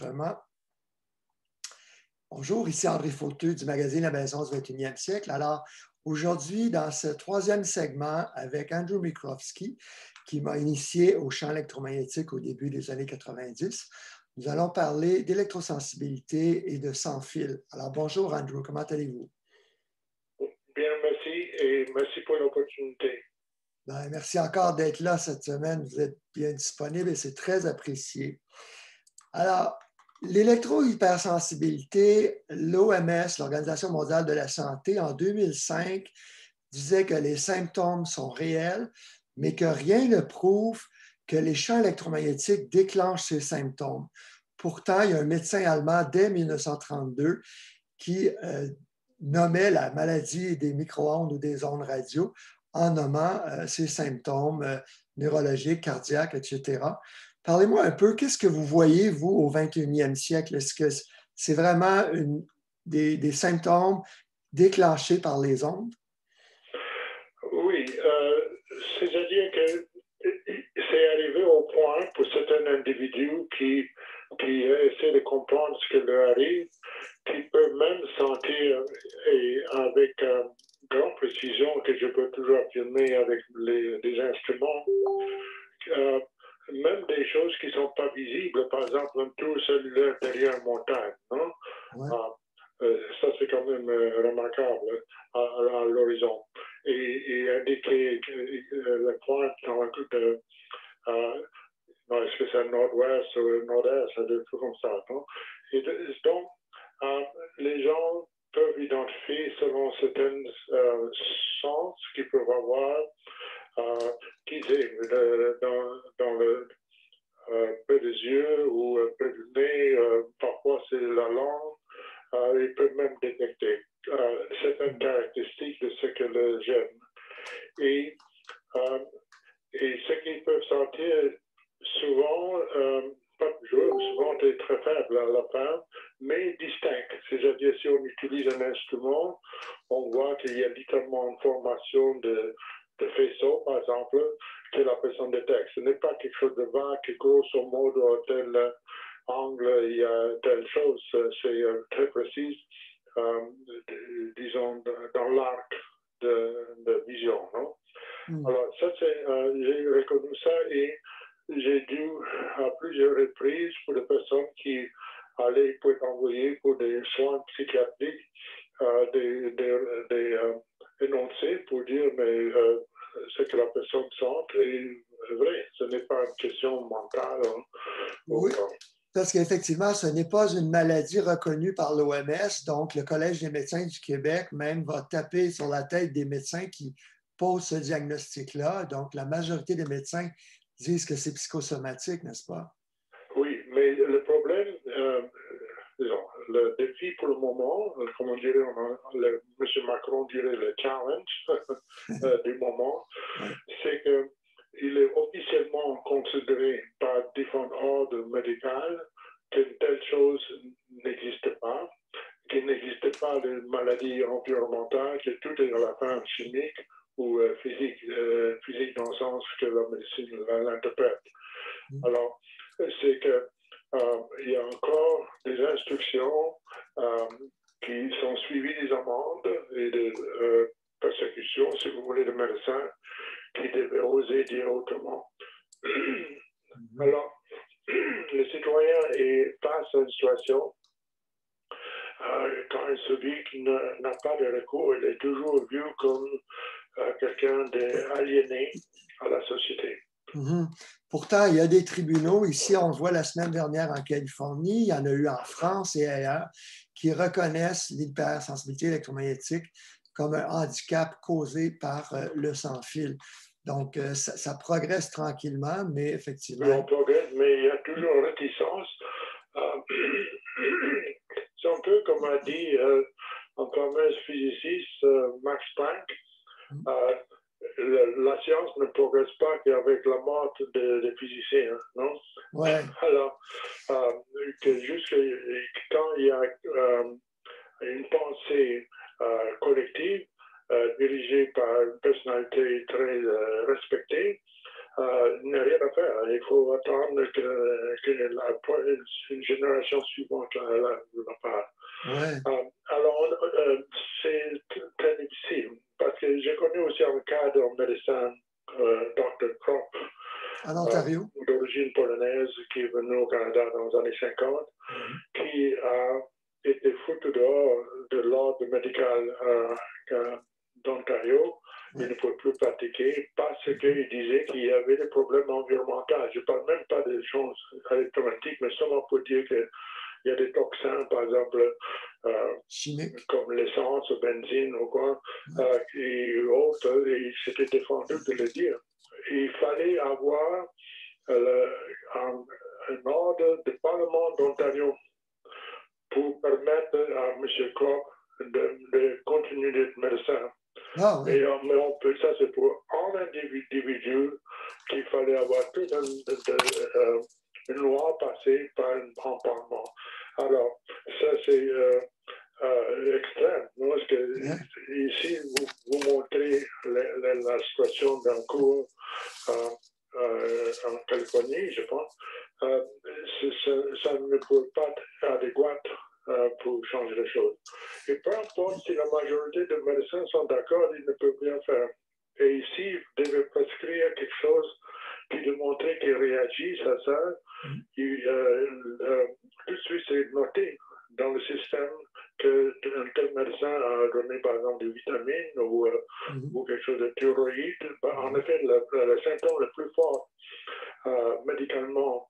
Vraiment. Bonjour, ici André Fauteux du magazine La Maison du 21e siècle. Alors, aujourd'hui, dans ce troisième segment, avec Andrew Mikrovsky, qui m'a initié au champ électromagnétique au début des années 90, nous allons parler d'électrosensibilité et de sans-fil. Alors, bonjour Andrew, comment allez-vous? Bien, merci et merci pour l'opportunité. Ben, merci encore d'être là cette semaine. Vous êtes bien disponible et c'est très apprécié. Alors, l'électro-hypersensibilité, l'OMS, l'Organisation mondiale de la santé, en 2005, disait que les symptômes sont réels, mais que rien ne prouve que les champs électromagnétiques déclenchent ces symptômes. Pourtant, il y a un médecin allemand dès 1932 qui nommait la maladie des micro-ondes ou des ondes radio en nommant ces symptômes neurologiques, cardiaques, etc. Parlez-moi un peu, qu'est-ce que vous voyez, vous, au 21e siècle? Est-ce que c'est vraiment des symptômes déclenchés par les ondes? Oui, c'est-à-dire que c'est arrivé au point pour certains individus qui essaient de comprendre ce qui leur arrive, qui peuvent même sentir, et avec grande précision, que je peux toujours affirmer avec des instruments, même des choses qui ne sont pas visibles, par exemple un tour cellulaire derrière une montagne, non? Ouais. Ça, c'est quand même remarquable à l'horizon. Et indiquer le point dans le de, est-ce que c'est nord-ouest ou nord-est, des trucs comme ça. Non? Et donc, les gens peuvent identifier selon certains sens qu'ils peuvent avoir, qui c'est, dans le près des yeux ou près du nez, parfois c'est la langue. Ils peuvent même détecter certaines caractéristiques de ce que le gène. Et ce qu'ils peuvent sentir souvent, pas toujours, souvent très faible à la fin, mais distinct. C'est-à-dire, si on utilise un instrument, on voit qu'il y a littéralement une formation de faisceau, par exemple, que la personne détecte. Ce n'est pas quelque chose de vague, grosso modo, tel angle, il y a telle chose, c'est très précis, disons, dans l'arc de vision. Non? Alors, ça, j'ai reconnu ça et j'ai dû, à plusieurs reprises, pour des personnes qui allaient pour être envoyées pour des soins psychiatriques, des énoncés pour dire, mais ce que la personne sent est vrai, ce n'est pas une question mentale. Hein, oui. Parce qu'effectivement, ce n'est pas une maladie reconnue par l'OMS, donc le Collège des médecins du Québec même va taper sur la tête des médecins qui posent ce diagnostic-là. Donc, la majorité des médecins disent que c'est psychosomatique, n'est-ce pas? Oui, mais le problème, le défi pour le moment, comme on dirait, M. Macron dirait le challenge du moment, Ouais. c'est qu'il est officiellement considéré par différents ordres médicaux qu'une telle chose n'existe pas, qu'il n'existe pas de maladie environnementale, que tout est à la fin chimique ou physique, physique dans le sens que la médecine l'interprète. Alors, c'est que il y a encore des instructions qui sont suivies des amendes et de persécutions, si vous voulez, de médecins qui devaient oser dire autrement. Alors, le citoyen est face à une situation quand il se dit qu'il n'a pas de recours, il est toujours vu comme quelqu'un d'aliéné à la société. Pourtant, il y a des tribunaux, ici on le voit la semaine dernière en Californie, il y en a eu en France et ailleurs, qui reconnaissent l'hypersensibilité électromagnétique comme un handicap causé par le sans-fil. Donc, ça progresse tranquillement, mais effectivement... Oui, on progresse, mais il y a toujours une réticence. C'est un peu comme a dit un fameux physiciste, Max Planck, la science ne progresse pas qu'avec la mort des physiciens, non? Ouais. Alors, juste quand il y a une pensée collective dirigée par une personnalité très respectée, il n'y a rien à faire. Il faut attendre que une génération suivante la fasse. Ouais. Alors, c'est très difficile parce que j'ai connu aussi un cas d'un médecin, Dr. Kropp, En Ontario. d'origine polonaise, qui est venu au Canada dans les années 50, qui a été foutu dehors de l'ordre médical d'Ontario. Il ne pouvait plus pratiquer parce qu'il disait qu'il y avait des problèmes environnementaux. Je ne parle même pas des choses électromagnétiques, mais seulement pour dire qu'il y a des toxins, par exemple, chimiques, comme l'essence, le benzine ou quoi, et autres, et il s'était défendu de le dire. Il fallait avoir un ordre du Parlement d'Ontario pour permettre à M. Kropp de continuer d'être médecin. Ah, oui. Mais on peut, ça c'est pour un individu qu'il fallait avoir toute une loi passée par un Parlement. Alors, ça c'est extrême. Parce que ici, vous montrez la situation d'un cours en Californie, je pense. Ça ne peut pas être adéquat pour changer les choses. Et peu importe si la majorité des médecins sont d'accord, ils ne peuvent rien faire. Et ici, ils devaient prescrire quelque chose qui démontrait qu'ils réagissent à ça. Tout de suite, c'est noté dans le système qu'un tel médecin a donné, par exemple, des vitamines ou quelque chose de thyroïde. En effet, le symptôme le plus fort médicalement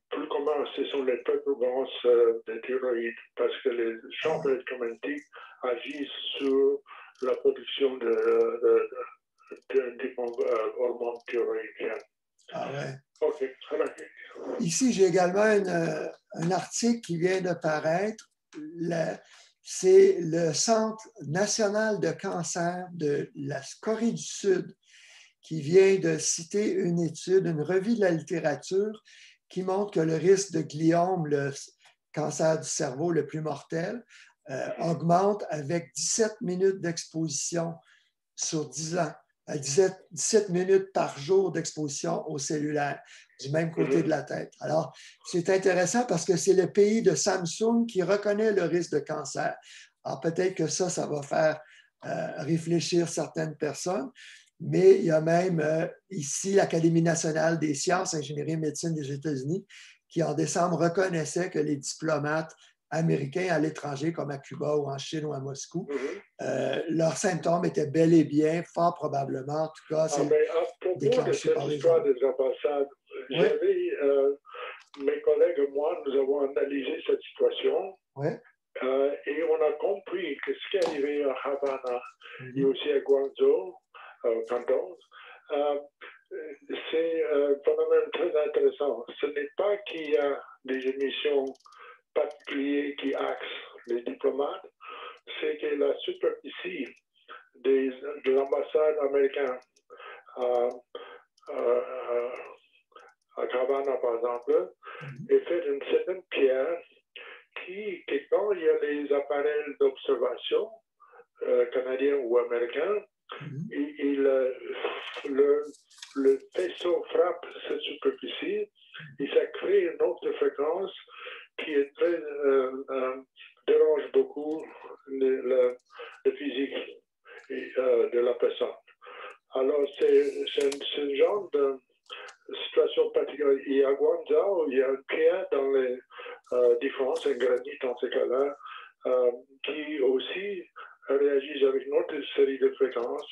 plus commun, ce sont les perturbances de thyroïde, parce que les champs électromagnétiques agissent sur la production d'hormones thyroïdiennes. Ah ouais. OK. Ici, j'ai également un article qui vient de paraître. C'est le Centre national de cancer de la Corée du Sud qui vient de citer une étude, une revue de la littérature qui montre que le risque de gliome, le cancer du cerveau le plus mortel, augmente avec 17 minutes d'exposition sur 10 ans. 17 minutes par jour d'exposition au cellulaire du même côté de la tête. Alors, c'est intéressant parce que c'est le pays de Samsung qui reconnaît le risque de cancer. Alors, peut-être que ça va faire réfléchir certaines personnes, mais il y a même ici l'Académie nationale des sciences, ingénierie et médecine des États-Unis qui, en décembre, reconnaissait que les diplomates américains à l'étranger, comme à Cuba ou en Chine ou à Moscou, leurs symptômes étaient bel et bien, fort probablement, en tout cas, c'est déclenché par les histoire des ambassades, j'avais, mes collègues et moi, nous avons analysé cette situation et on a compris que ce qui est arrivé à Havana et aussi à Guangzhou, Canton, c'est un phénomène très intéressant. Ce n'est pas qu'il y a des émissions particulières qui axent les diplomates, c'est que la superficie de l'ambassade américaine à Havana, par exemple, est faite d'une certaine pierre qui, quand il y a les appareils d'observation canadiens ou américains, le faisceau frappe cette superficie et ça crée une autre fréquence qui est très dérange beaucoup le physique de la personne. Alors, c'est ce genre de situation particulière. Et à Guangzhou, il y a une pierre dans les différences, un granit dans ces cas-là, qui aussi réagissent avec une autre série de fréquences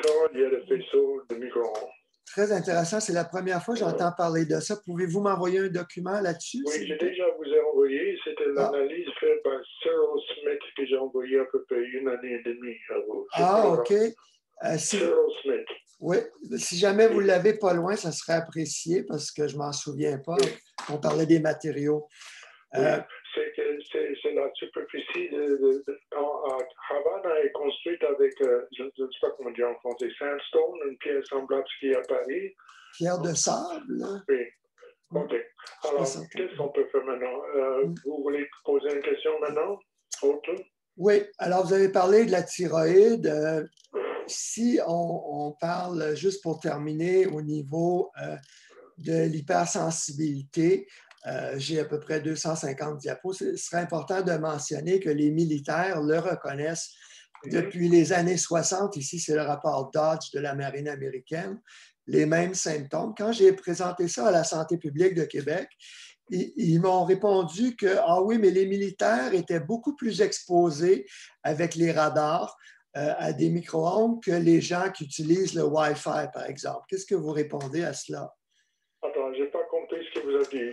quand il y a des faisceaux de micro-ondes. Très intéressant. C'est la première fois que j'entends parler de ça. Pouvez-vous m'envoyer un document là-dessus? Oui, j'ai déjà vous ai envoyé. C'était l'analyse faite par Cyril Smith que j'ai envoyé à peu près 1 année et demie à vous. OK. Cyril Smith. Oui, si jamais vous ne l'avez pas loin, ça serait apprécié parce que je ne m'en souviens pas. On parlait des matériaux. C'est la superficie Havana est construite avec, je ne sais pas comment dire en français, sandstone, une pierre semblable à ce qui est à Paris. Pierre de sable? Oui. OK. Alors, qu'est-ce qu'on peut faire maintenant? Vous voulez poser une question maintenant? Autre? Oui. Alors, vous avez parlé de la thyroïde. si on parle, juste pour terminer, au niveau de l'hypersensibilité, j'ai à peu près 250 diapos. Ce serait important de mentionner que les militaires le reconnaissent depuis les années 60. Ici, c'est le rapport Dodge de la Marine américaine. Les mêmes symptômes. Quand j'ai présenté ça à la Santé publique de Québec, ils m'ont répondu que, ah oui, mais les militaires étaient beaucoup plus exposés avec les radars à des micro-ondes que les gens qui utilisent le Wi-Fi, par exemple. Qu'est-ce que vous répondez à cela? Attends, je n'ai pas compris ce que vous avez dit.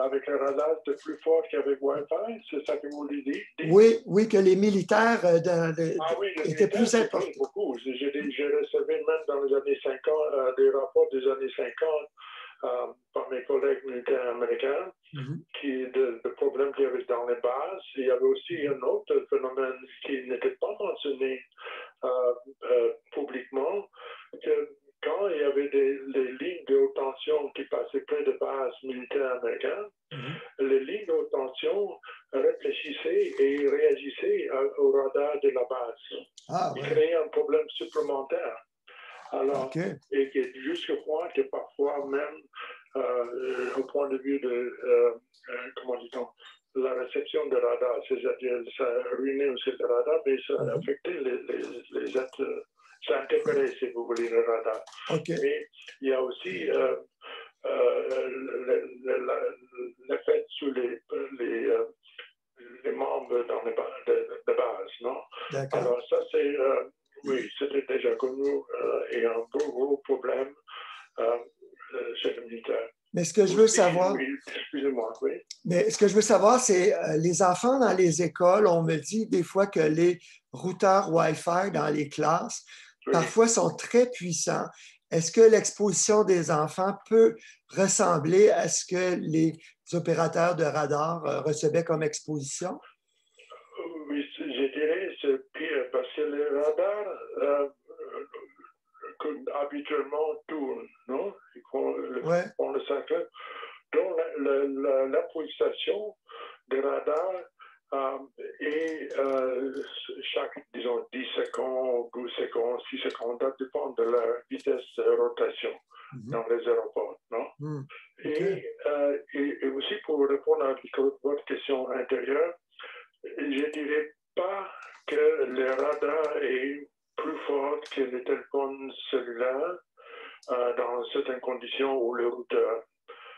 Avec un radar, c'est plus fort qu'avec Wi-Fi? C'est ça que vous voulez dire? Oui, oui, que les militaires Oui, étaient plus importants. Beaucoup. J'ai recevé même dans les années 50 des rapports des années 50 par mes collègues militaires américains de problèmes qu'il y avait dans les bases. Il y avait aussi un autre phénomène qui n'était pas mentionné publiquement, que quand il y avait des lignes de haute tension qui passaient près de bases militaires américaines, les lignes de haute tension réfléchissaient et réagissaient au radar de la base. Ils créaient un problème supplémentaire. Alors, et jusqu'au point que parfois même, au point de vue de, comment dit-on, la réception de radar, c'est-à-dire ça ruinait aussi le radar, mais ça affectait les êtres, ça interférait, si vous voulez, le radar. Mais il y a aussi l'effet sur les membres dans les de base, non? Alors ça, c'est, oui, c'était déjà connu et un gros problème chez le militaire. Mais ce que je veux savoir, excusez-moi, oui. Mais ce que je veux savoir, c'est les enfants dans les écoles, on me dit des fois que les routeurs Wi-Fi dans les classes, parfois sont très puissants. Est-ce que l'exposition des enfants peut ressembler à ce que les opérateurs de radar recevaient comme exposition? Oui, je dirais c'est pire parce que les radars habituellement tournent, non? Ils font le cercle. Donc, la pulsation des radars est chaque, disons, 10 secondes, 12 secondes, 6 secondes, ça dépend de la vitesse de rotation dans les aéroports, non? Et aussi, pour répondre à votre question intérieure, je ne dirais pas que le radar est plus fort que les téléphones cellulaires dans certaines conditions ou le routeur.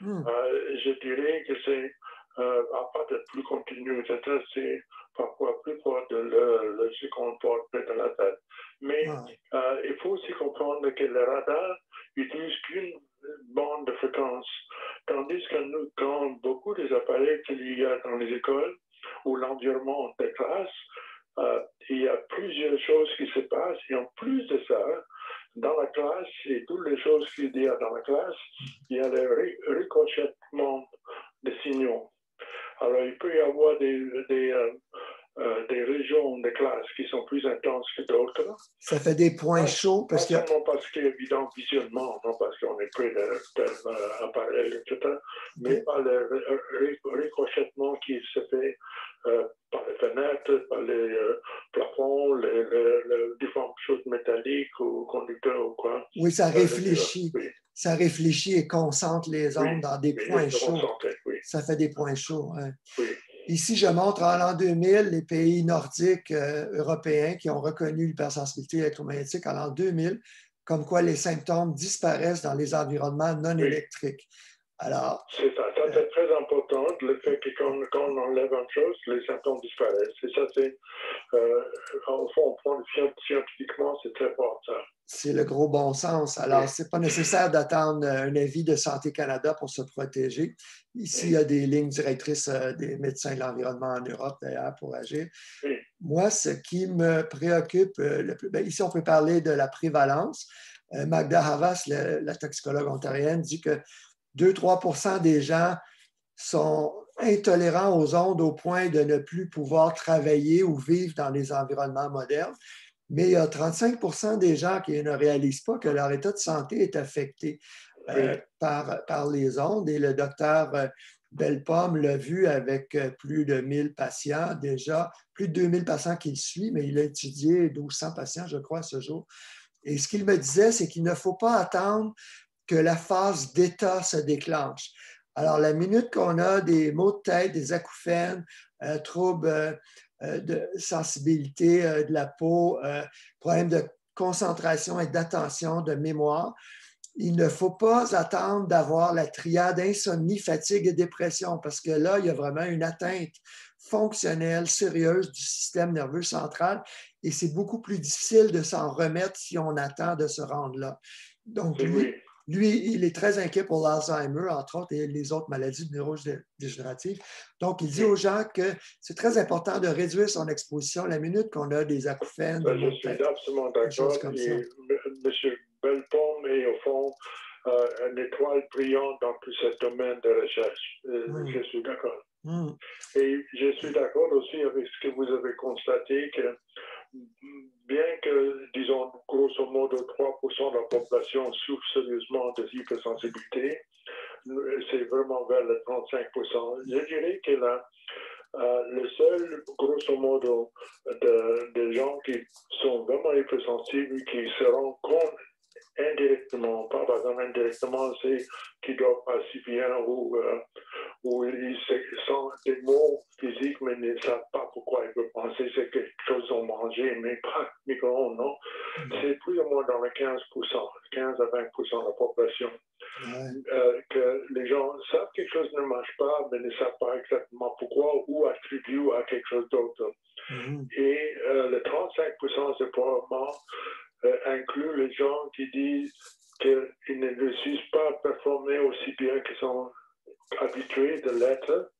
Je dirais que c'est, à part d'être plus continu, etc., c'est parfois plus fort de ce qu'on porte près de la tête. Mais il faut aussi comprendre que le radar n'utilise qu'une bande de fréquence, tandis que nous, quand beaucoup des appareils qu'il y a dans les écoles ou l'environnement des classes, il y a plusieurs choses qui se passent et en plus de ça, dans la classe et toutes les choses qu'il y a dans la classe, il y a le ricochettement des signaux. Alors, il peut y avoir des régions de classe qui sont plus intenses que d'autres. Ça fait des points chauds. Pas seulement parce qu'il y a évident visionnement, non parce qu'on est près d'un appareil, etc., mais par le ricochettement qui se fait par les fenêtres, par les plafonds, les différentes choses métalliques ou conducteurs ou quoi. Oui, ça réfléchit. Ça réfléchit et concentre les ondes dans des points chauds. Ça fait des points chauds. Ici, je montre en l'an 2000 les pays nordiques européens qui ont reconnu l'hypersensibilité électromagnétique en l'an 2000, comme quoi les symptômes disparaissent dans les environnements non électriques. Alors, c'est ça, c'est très important, le fait que quand on enlève une chose, les symptômes disparaissent. Et ça, c'est, au fond, on prend scientifiquement, c'est très fort, ça. C'est le gros bon sens. Alors, ce n'est pas nécessaire d'attendre un avis de Santé Canada pour se protéger. Ici, il y a des lignes directrices des médecins de l'environnement en Europe, d'ailleurs, pour agir. Moi, ce qui me préoccupe le plus, ici, on peut parler de la prévalence. Magda Havas, la toxicologue ontarienne, dit que 2-3 % des gens sont intolérants aux ondes au point de ne plus pouvoir travailler ou vivre dans les environnements modernes. Mais il y a 35 % des gens qui ne réalisent pas que leur état de santé est affecté par les ondes. Et le docteur Belle-Pomme l'a vu avec plus de 1000 patients déjà, plus de 2000 patients qu'il suit, mais il a étudié 1200 patients, je crois, à ce jour. Et ce qu'il me disait, c'est qu'il ne faut pas attendre que la phase d'état se déclenche. Alors, la minute qu'on a des maux de tête, des acouphènes, troubles de sensibilité de la peau, problèmes de concentration et d'attention, de mémoire, il ne faut pas attendre d'avoir la triade insomnie, fatigue et dépression, parce que là, il y a vraiment une atteinte fonctionnelle sérieuse du système nerveux central et c'est beaucoup plus difficile de s'en remettre si on attend de se rendre là. Donc, lui, il est très inquiet pour l'Alzheimer, entre autres, et les autres maladies neurodégénératives. Donc, il dit aux gens que c'est très important de réduire son exposition la minute qu'on a des acouphènes. Je suis absolument d'accord. M. Belle-Pomme est au fond une étoile brillante dans tout ce domaine de recherche. Je suis d'accord. Et je suis d'accord aussi avec ce que vous avez constaté, que bien que, disons, grosso modo, 3% de la population souffre sérieusement de hypersensibilité, c'est vraiment vers le 35%. Je dirais que le seul, grosso modo, de gens qui sont vraiment hypersensibles, qui se rendent compte indirectement, pas par exemple indirectement, c'est qu'ils doivent pas si bien ou ils sentent des mots physiques, mais ne savent pas pourquoi ils peuvent penser que c'est quelque chose qu'ils ont mangé, mais pas micro-ondes, non. C'est plus ou moins dans les 15%, 15 à 20% de la population. Que les gens savent que quelque chose ne marche pas, mais ne savent pas exactement pourquoi ou attribuent à quelque chose d'autre. Et le 35%, c'est probablement inclut les gens qui disent qu'ils ne réussissent pas à performer aussi bien qu'ils sont habitués de l'être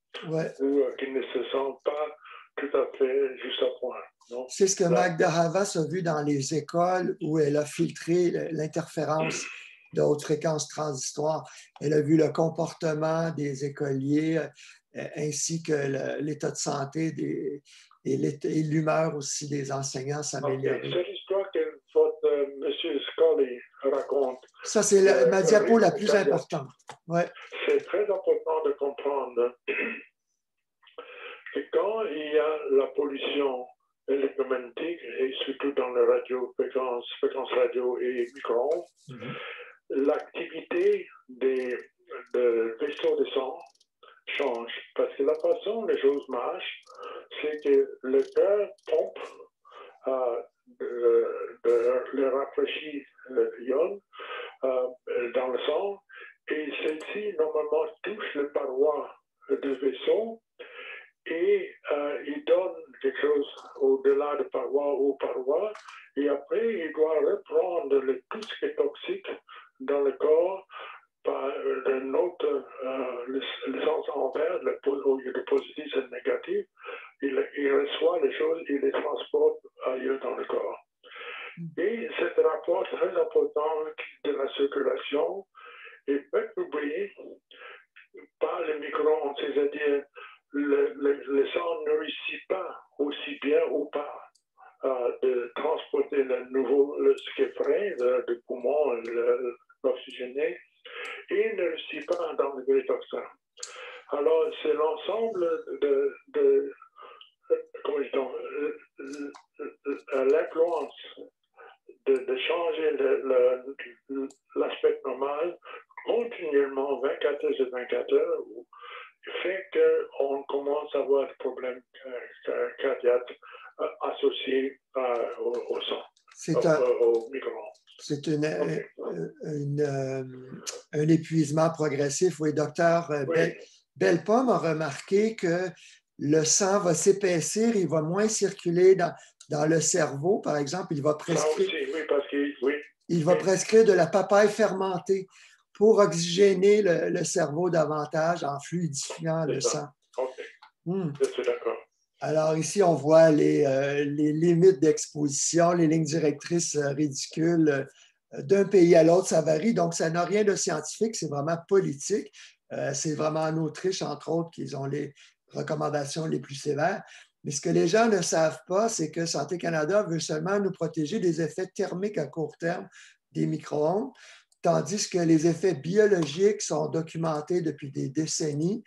ou qu'ils ne se sentent pas tout à fait juste à point. C'est ce que Magda Havas a vu dans les écoles où elle a filtré l'interférence de haute fréquence transitoire. Elle a vu le comportement des écoliers ainsi que l'état de santé et l'humeur aussi des enseignants s'améliorer. Cette histoire que votre M. Scully raconte. Ça, c'est ma diapo la plus importante. C'est très important de comprendre que quand il y a la pollution électromagnétique, et surtout dans la fréquence radio et micro-ondes, l'activité des vaisseaux de sang change. Parce que la façon dont les choses marchent, c'est que le cœur pompe le rafraîchit ion dans le sang et celle-ci normalement touche les parois du vaisseau et il donne quelque chose au-delà de parois aux parois et après il doit reprendre tout ce qui est toxique dans le corps par une autre le sens envers, au lieu de positif et de négatif, il reçoit les choses, il les transporte ailleurs dans le corps. Et ce rapport très important de la circulation est perturbé par les micro-ondes, c'est-à-dire le sang ne réussit pas aussi bien ou pas de transporter ce qui est frais, le poumon, l'oxygéné, et il ne réussit pas dans le toxin. Alors, c'est l'ensemble de l'influence de changer l'aspect normal continuellement 24 heures sur 24 heures fait qu'on commence à avoir des problèmes cardiaques associés au sang, au micro-ondes. C'est un épuisement progressif. Oui, docteur Belle-Pomme a remarqué que le sang va s'épaissir, il va moins circuler dans le cerveau, par exemple. Il va prescrire, il va prescrire de la papaye fermentée pour oxygéner le cerveau davantage en fluidifiant le sang. Je suis d'accord. Alors ici, on voit les limites d'exposition, les lignes directrices ridicules d'un pays à l'autre, ça varie. Donc, ça n'a rien de scientifique, c'est vraiment politique. C'est vraiment en Autriche, entre autres, qu'ils ont les recommandations les plus sévères. Mais ce que les gens ne savent pas, c'est que Santé Canada veut seulement nous protéger des effets thermiques à court terme des micro-ondes, tandis que les effets biologiques sont documentés depuis des décennies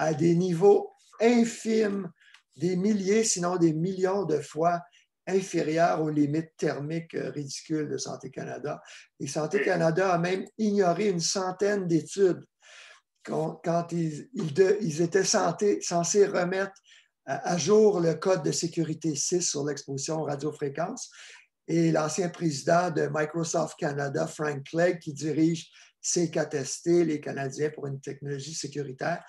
à des niveaux infimes, des milliers, sinon des millions de fois inférieurs aux limites thermiques ridicules de Santé Canada. Et Santé Canada a même ignoré une centaine d'études quand ils étaient censés remettre à jour le code de sécurité 6 sur l'exposition aux radiofréquences. Et l'ancien président de Microsoft Canada, Frank Clegg, qui dirige CKST, les Canadiens pour une technologie sécuritaire,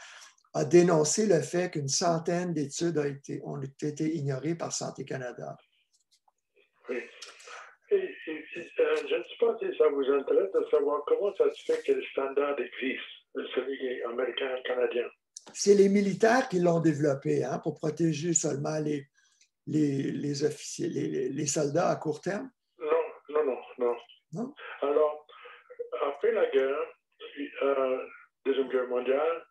a dénoncé le fait qu'une centaine d'études ont été ignorées par Santé Canada. Oui. Je ne sais pas si ça vous intéresse de savoir comment ça se fait que le standard existe, celui américain-canadien. C'est les militaires qui l'ont développé pour protéger seulement les officiers, les soldats à court terme? Non. Alors, après la guerre, Deuxième Guerre mondiale,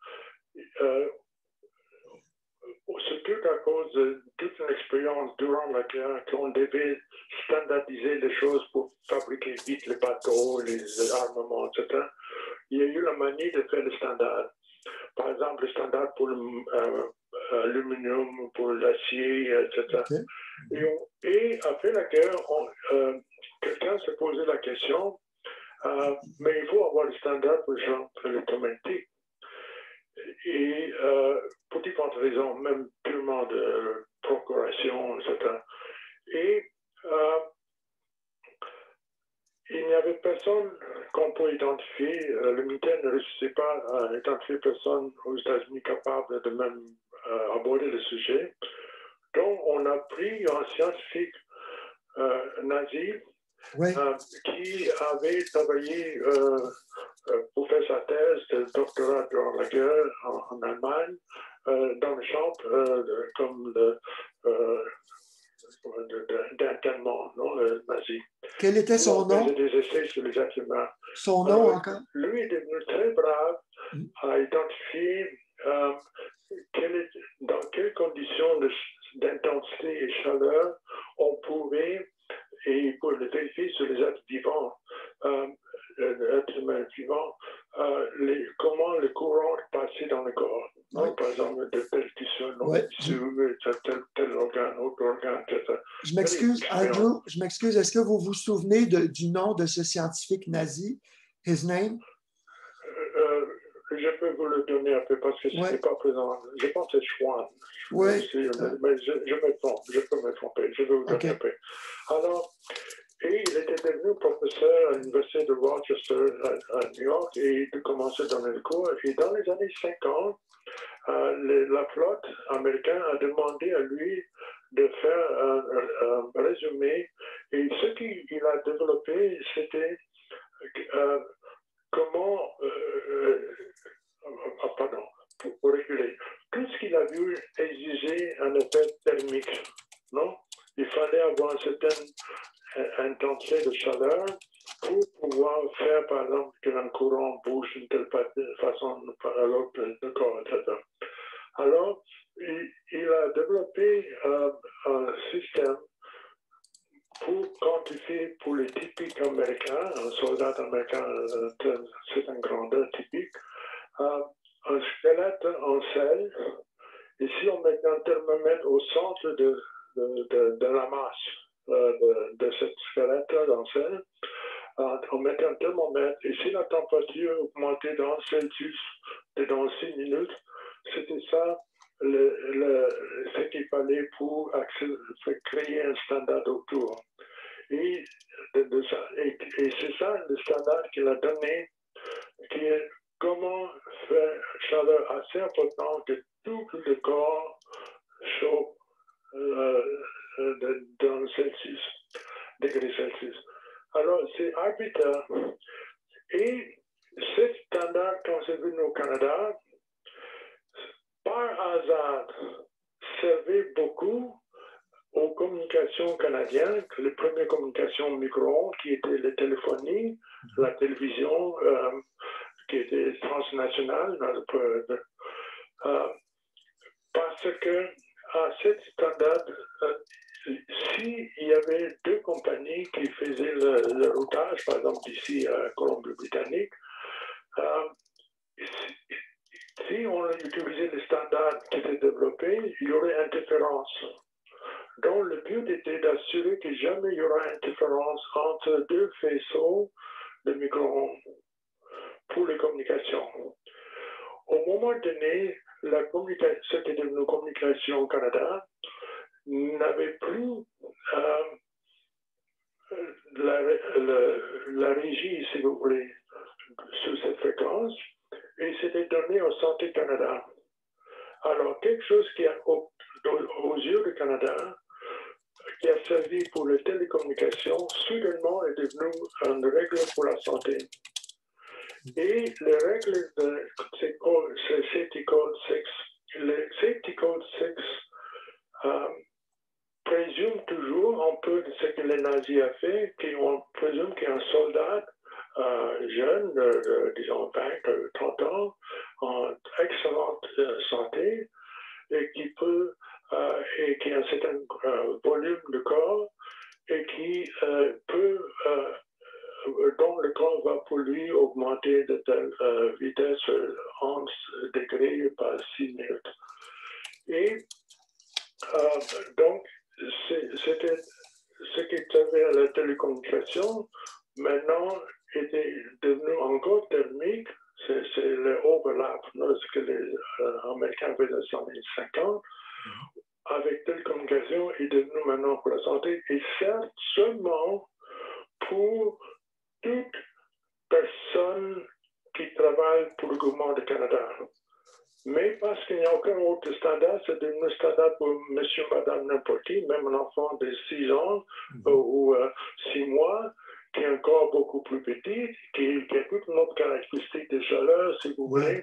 c'est tout à cause de toute une expérience durant la guerre qu'on devait standardiser les choses pour fabriquer vite les bateaux, les armements, etc. Il y a eu la manie de faire le standard. Par exemple, le standard pour l'aluminium, pour l'acier, etc. Okay. Et après la guerre, quelqu'un s'est posé la question, mais il faut avoir le standard pour les champs électromagnétiques. Et pour différentes raisons, même purement de procuration, etc. Et il n'y avait personne qu'on peut identifier. Le militaire ne réussissait pas à identifier personne aux États-Unis capable de même aborder le sujet. Donc, on a pris un scientifique nazi qui avait travaillé pour faire sa thèse de doctorat durant la guerre en Allemagne, dans le champ comme d'internement, nazi. Quel était son nom? Il faisait des essais sur les êtres humains. Son nom encore? Lui est devenu très brave à identifier dans quelles conditions d'intensité et chaleur on pouvait, et pour le vérifier sur les êtres vivants, l'être humain vivant, comment le courant passait dans le corps. Oui. Par exemple, de tel tissu, tel organe, autre organe, etc. Je m'excuse, Andrew, est-ce que vous vous souvenez du nom de ce scientifique nazi? His name? Je peux vous le donner un peu parce que ce n'est pas présent. Je pense que c'est Schwann. Oui. Mais je me trompe, je peux me tromper. Je vais vous donner un peu. Alors, et il était devenu professeur à l'Université de Rochester à New York et il commençait à donner le cours. Et dans les années 50, la flotte américaine a demandé à lui de faire un résumé. Et ce qu'il a développé, c'était comment, pour reculer, tout ce qu'il a vu exigeait un effet thermique, non? Il fallait avoir une certaine intensité de chaleur pour pouvoir faire, par exemple, qu'un courant bouge d'une telle façon par l'autre du corps, etc. Alors, il a développé un système pour quantifier pour les typiques américains, un soldat américain, c'est une grandeur typique, un squelette en sel. Et si on met un thermomètre au centre de la masse de ce squelette en sel, on met un thermomètre. Et si la température augmentait dans Celsius dans 6 minutes, c'était ça ce qu'il fallait pour créer un standard autour. Et c'est ça le standard qu'il a donné, qui est comment faire une chaleur assez importante que tout le corps chauffe dans le Celsius, degrés Celsius. Alors, c'est arbitraire. Et ce standard, quand c'est venu au Canada, par hasard, servait beaucoup aux communications canadiennes, les premières communications micro-ondes qui étaient la téléphonie, la télévision qui était transnationale, parce que à cet standard, s'il y avait deux compagnies qui faisaient le routage, par exemple d'ici à Colombie-Britannique, si on utilisait les standards qui étaient développés, il y aurait interférence. Donc, le but était d'assurer que jamais il y aura interférence entre deux faisceaux de micro-ondes pour les communications. Au moment donné, c'était devenu Communication Canada, n'avait plus la régie, si vous voulez, sur cette fréquence, et c'était donné au Santé Canada. Alors, quelque chose qui a, aux yeux du Canada, qui a servi pour les télécommunications, soudainement est devenu une règle pour la santé. Et les règles de Safety Code 6, le Safety Code 6 présume toujours un peu de ce que les nazis ont fait, on présume qu'un soldat jeune, disons 20, 30 ans, en excellente santé, et qui peut, et qui a un certain volume de corps, et qui peut, dont le corps va pour lui augmenter de telle vitesse 11 degrés par 6 minutes. Et donc, c'était ce qui était à la télécommunication, maintenant était devenu encore thermique, c'est le overlap, ce que les Américains faisaient dans les 50, avec télécommunication est devenu maintenant pour la santé, et certes seulement pour toute personne qui travaille pour le gouvernement du Canada. Mais parce qu'il n'y a aucun autre standard, c'est devenu standard pour monsieur, madame, n'importe qui, même un enfant de 6 ans ou 6 mois, qui est encore beaucoup plus petit, qui a toute une autre caractéristique de chaleur, si vous voulez,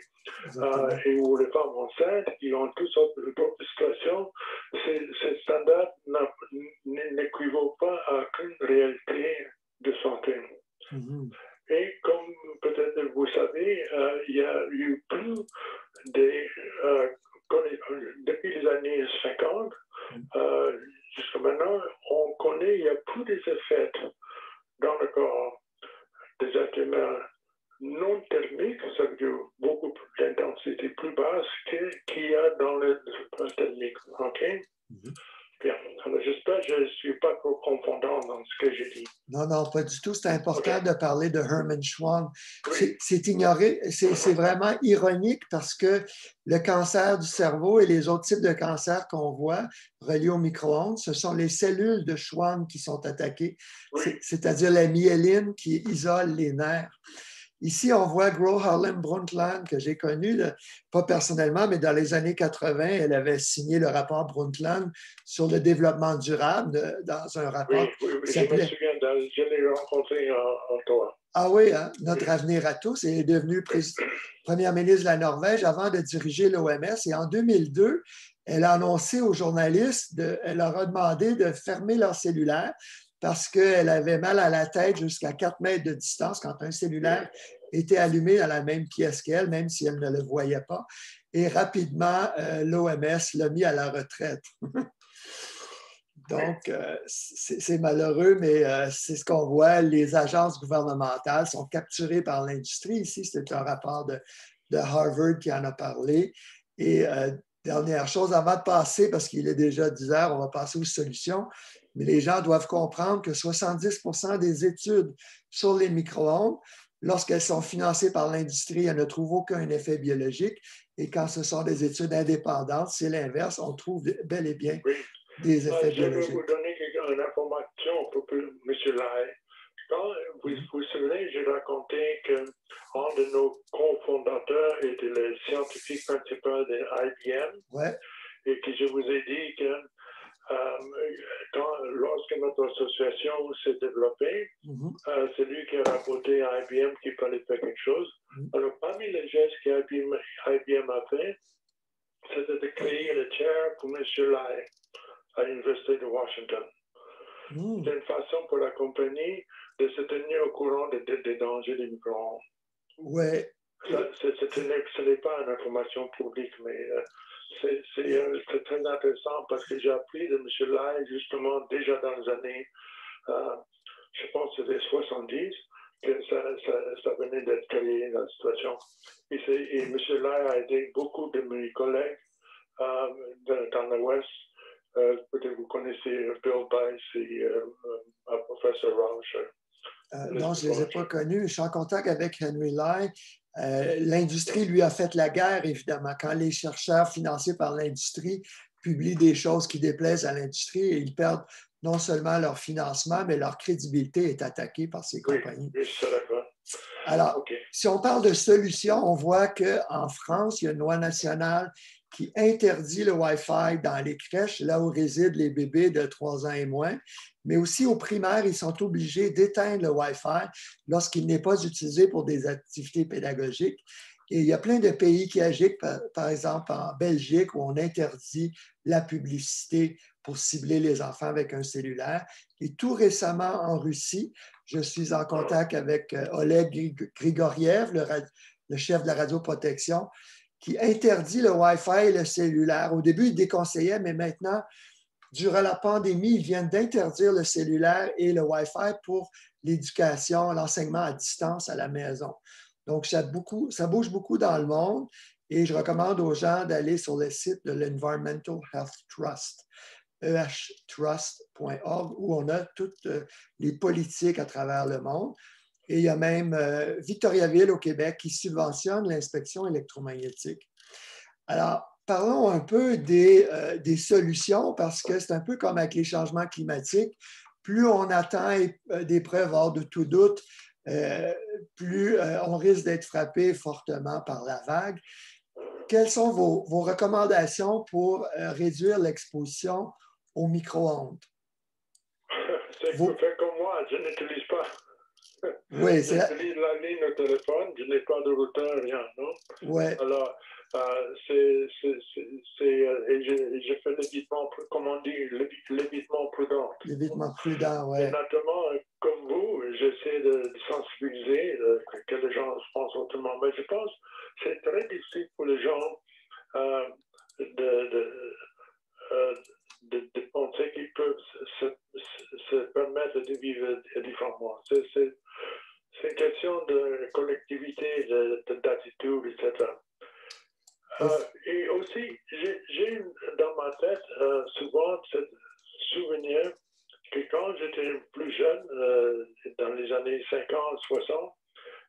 et où les femmes enceintes, qui ont toutes sortes d'autres situations, ces standards n'équivaut pas à aucune réalité de santé. Et comme peut-être vous savez, il y a eu plus depuis les années 50, jusqu'à maintenant, on connaît, il y a plus des effets dans le corps des êtres humains non thermiques, ça veut dire beaucoup d'intensité plus basse qu'il y a dans le thermique. OK? Bien. Alors, j'espère que je ne suis pas trop confondant dans ce que j'ai dit. Non, non, pas du tout. C'est important de parler de Herman Schwann. C'est ignoré, c'est vraiment ironique parce que le cancer du cerveau et les autres types de cancers qu'on voit reliés au micro-ondes, ce sont les cellules de Schwann qui sont attaquées, c'est-à-dire la myéline qui isole les nerfs. Ici, on voit Gro Harlem Brundtland, que j'ai connue, pas personnellement, mais dans les années 80, elle avait signé le rapport Brundtland sur le développement durable dans un rapport. Oui, je me souviens, je l'ai rencontré en Ottawa. Ah oui, hein? Notre avenir à tous. Elle est devenue première ministre de la Norvège avant de diriger l'OMS. Et en 2002, elle a annoncé aux journalistes, elle leur a demandé de fermer leur cellulaire parce qu'elle avait mal à la tête jusqu'à 4 mètres de distance quand un cellulaire était allumé dans la même pièce qu'elle, même si elle ne le voyait pas. Et rapidement, l'OMS l'a mis à la retraite. Donc, c'est malheureux, mais c'est ce qu'on voit. Les agences gouvernementales sont capturées par l'industrie. Ici, c'est un rapport de Harvard qui en a parlé. Et dernière chose, avant de passer, parce qu'il est déjà 10 heures, on va passer aux solutions. Mais les gens doivent comprendre que 70% des études sur les micro-ondes, lorsqu'elles sont financées par l'industrie, elles ne trouvent aucun effet biologique. Et quand ce sont des études indépendantes, c'est l'inverse. On trouve bel et bien des effets biologiques. Je vais vous donner une information pour M. Lai. Quand vous vous souvenez, j'ai raconté qu'un de nos cofondateurs était le scientifique principal de IBM et que je vous ai dit que lorsque notre association s'est développée, c'est lui qui a rapporté à IBM qu'il fallait faire quelque chose. Alors, parmi les gestes qu'IBM a fait, c'était de créer le chair pour M. Lai à l'Université de Washington. C'est une façon pour la compagnie de se tenir au courant des dangers des micro-ondes. Ce n'est pas une information publique, mais c'est très intéressant parce que j'ai appris de M. Lai, justement, déjà dans les années, je pense que c'était 70, que ça venait d'être créé, la situation. Et M. Lai a aidé beaucoup de mes collègues dans l'Ouest. Peut-être vous connaissez Bill Bice et professeur Rauch. Non, je ne les ai pas connus. Je suis en contact avec Henry Lai. L'industrie lui a fait la guerre, évidemment. Quand les chercheurs financés par l'industrie publient des choses qui déplaisent à l'industrie, ils perdent non seulement leur financement, mais leur crédibilité est attaquée par ces compagnies. Oui, je suis d'accord. Alors, okay. Si on parle de solutions, on voit qu'en France, il y a une loi nationale qui interdit le Wi-Fi dans les crèches, là où résident les bébés de 3 ans et moins, mais aussi aux primaires, ils sont obligés d'éteindre le Wi-Fi lorsqu'il n'est pas utilisé pour des activités pédagogiques. Et il y a plein de pays qui agissent, par exemple en Belgique, où on interdit la publicité pour cibler les enfants avec un cellulaire. Et tout récemment, en Russie, je suis en contact avec Oleg Grigoriev, le chef de la radioprotection, qui interdit le Wi-Fi et le cellulaire. Au début, il déconseillait, mais maintenant, durant la pandémie, ils viennent d'interdire le cellulaire et le Wi-Fi pour l'éducation, l'enseignement à distance à la maison. Donc, ça bouge beaucoup dans le monde et je recommande aux gens d'aller sur le site de l'Environmental Health Trust, ehtrust.org, où on a toutes les politiques à travers le monde. Et il y a même Victoriaville au Québec qui subventionne l'inspection électromagnétique. Alors, parlons un peu des solutions parce que c'est un peu comme avec les changements climatiques. Plus on attend des preuves hors de tout doute, plus on risque d'être frappé fortement par la vague. Quelles sont vos recommandations pour réduire l'exposition au micro-ondes? C'est fait comme moi, je n'utilise pas. Oui, j'utilise la ligne au téléphone, je n'ai pas de routeur, rien, non? Oui. Alors, et je fais l'évitement, comme on dit, l'évitement prudent. L'évitement prudent, oui. Et notamment, comme vous, j'essaie de sensibiliser que les gens pensent autrement. Mais je pense que c'est très difficile pour les gens de penser qu'ils peuvent se permettre de vivre différemment. C'est une question de collectivité, d'attitude, etc. Et aussi, j'ai dans ma tête souvent ce souvenir que quand j'étais plus jeune, dans les années 50, 60,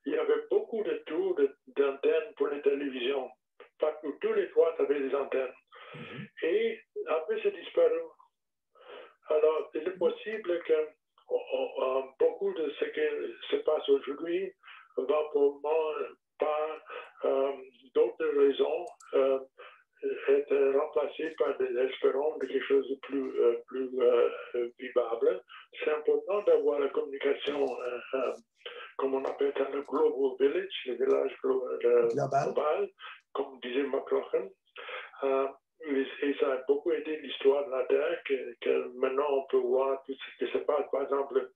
il y avait beaucoup de tours d'antennes pour les télévisions. Partout, tous les toits avaient des antennes. Et après, c'est disparu. Alors, il est possible que beaucoup de ce qui se passe aujourd'hui va probablement par d'autres raisons être remplacé par des espérons de quelque chose de plus vivable. C'est important d'avoir la communication, comme on appelle ça, le Global Village, le village global, comme disait McLaughlin. Et ça a beaucoup aidé l'histoire de la Terre, que maintenant on peut voir tout ce qui se passe. Par exemple,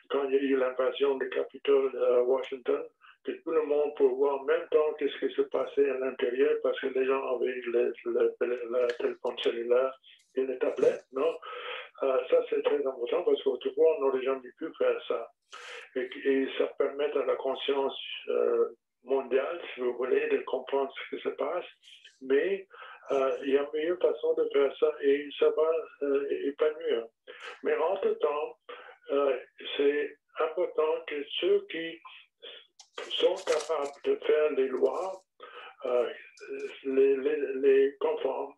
quand il y a eu l'invasion du Capitole à Washington, que tout le monde peut voir en même temps qu'est-ce qui se passait à l'intérieur parce que les gens avaient le téléphone cellulaire et les tablettes, non? Ça, c'est très important parce qu'autrefois, on n'aurait jamais pu faire ça. Et ça permet à la conscience mondiale, si vous voulez, de comprendre ce qui se passe. Mais il y a une meilleure façon de faire ça et ça va épanouir. Mais entre-temps, c'est important que ceux qui sont capables de faire les lois, les conformes.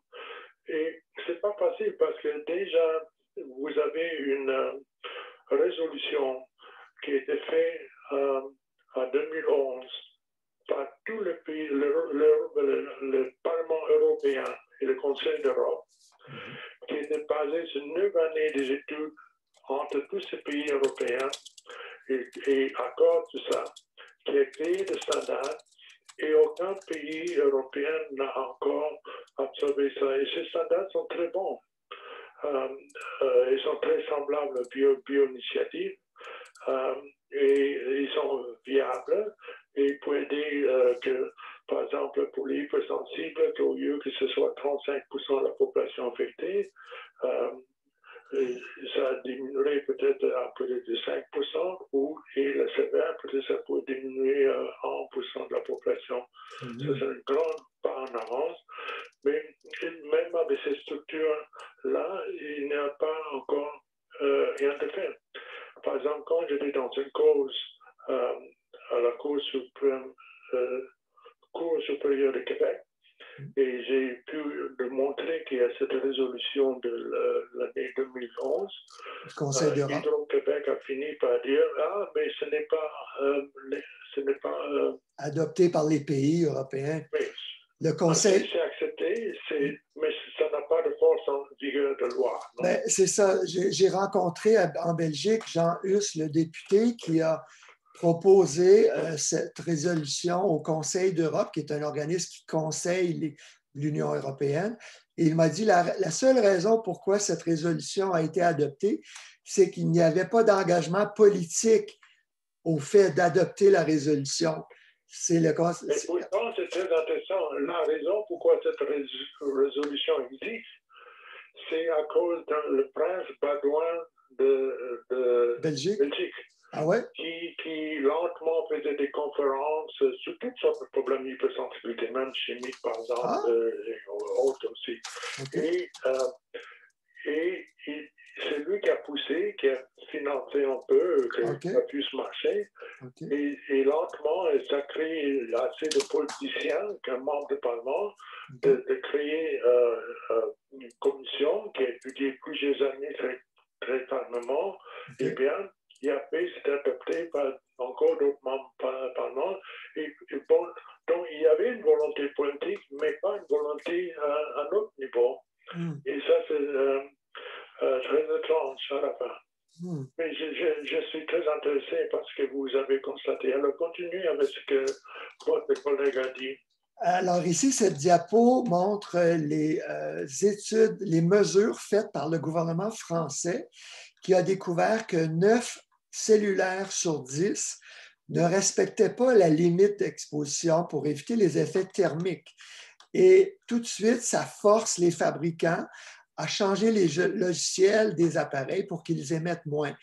Et c'est pas facile parce que déjà, vous avez une résolution qui a été faite en 2011 par tous les pays, le Parlement européen et le Conseil d'Europe, qui était basé sur 9 années d'études entre tous ces pays européens et accord tout ça, qui a créé des standards et aucun pays européen n'a encore absorbé ça. Et ces standards sont très bons. Ils sont très semblables à bio-initiative et ils sont viables et pour aider que, par exemple, pour les hypersensibles, qu'au lieu que ce soit 35% de la population affectée, ça diminuerait peut-être à plus de 5%, et le sévère, peut-être ça peut diminuer à 1% de la population. Ça, c'est une grande pas en avance. Mais même avec ces structures-là, il n'y a pas encore rien de fait. Par exemple, quand j'étais dans une cause à la Cour supérieure de Québec, et j'ai pu démontrer qu'il y a cette résolution de l'année 2011. Hydro-Québec a fini par dire mais ce n'est pas adopté par les pays européens. Oui, le Conseil. C'est accepté, mais ça n'a pas de force en vigueur de loi. Ben, c'est ça. J'ai rencontré en Belgique Jean Hus, le député, qui a proposé cette résolution au Conseil d'Europe, qui est un organisme qui conseille l'Union européenne. Et il m'a dit la seule raison pourquoi cette résolution a été adoptée, c'est qu'il n'y avait pas d'engagement politique au fait d'adopter la résolution. Mais pourtant, c'est très intéressant. La raison pourquoi cette résolution existe, c'est à cause du prince Baudouin de Belgique. Ah ouais? Qui lentement faisait des conférences sur toutes sortes de problèmes d'hypersensibilité, même chimiques par exemple, et autres aussi. Okay. Et c'est lui qui a poussé, qui a financé un peu, que ça puisse marcher. Okay. Et lentement, ça crée assez de politiciens, qu'un membre du Parlement, de créer une commission qui a étudié plusieurs années très, très calmement. Et bien, il a fait, c'est adopté par encore d'autres membres Parlement. Bon, donc, il y avait une volonté politique, mais pas une volonté à un autre niveau. Et ça, c'est très étrange à la fin. Mais je suis très intéressé par ce que vous avez constaté. Alors, continuez avec ce que votre collègue a dit. Alors ici, cette diapo montre les études, les mesures faites par le gouvernement français qui a découvert que 9 cellulaires sur 10 ne respectaient pas la limite d'exposition pour éviter les effets thermiques. Et tout de suite, ça force les fabricants à changer les logiciels des appareils pour qu'ils émettent moins.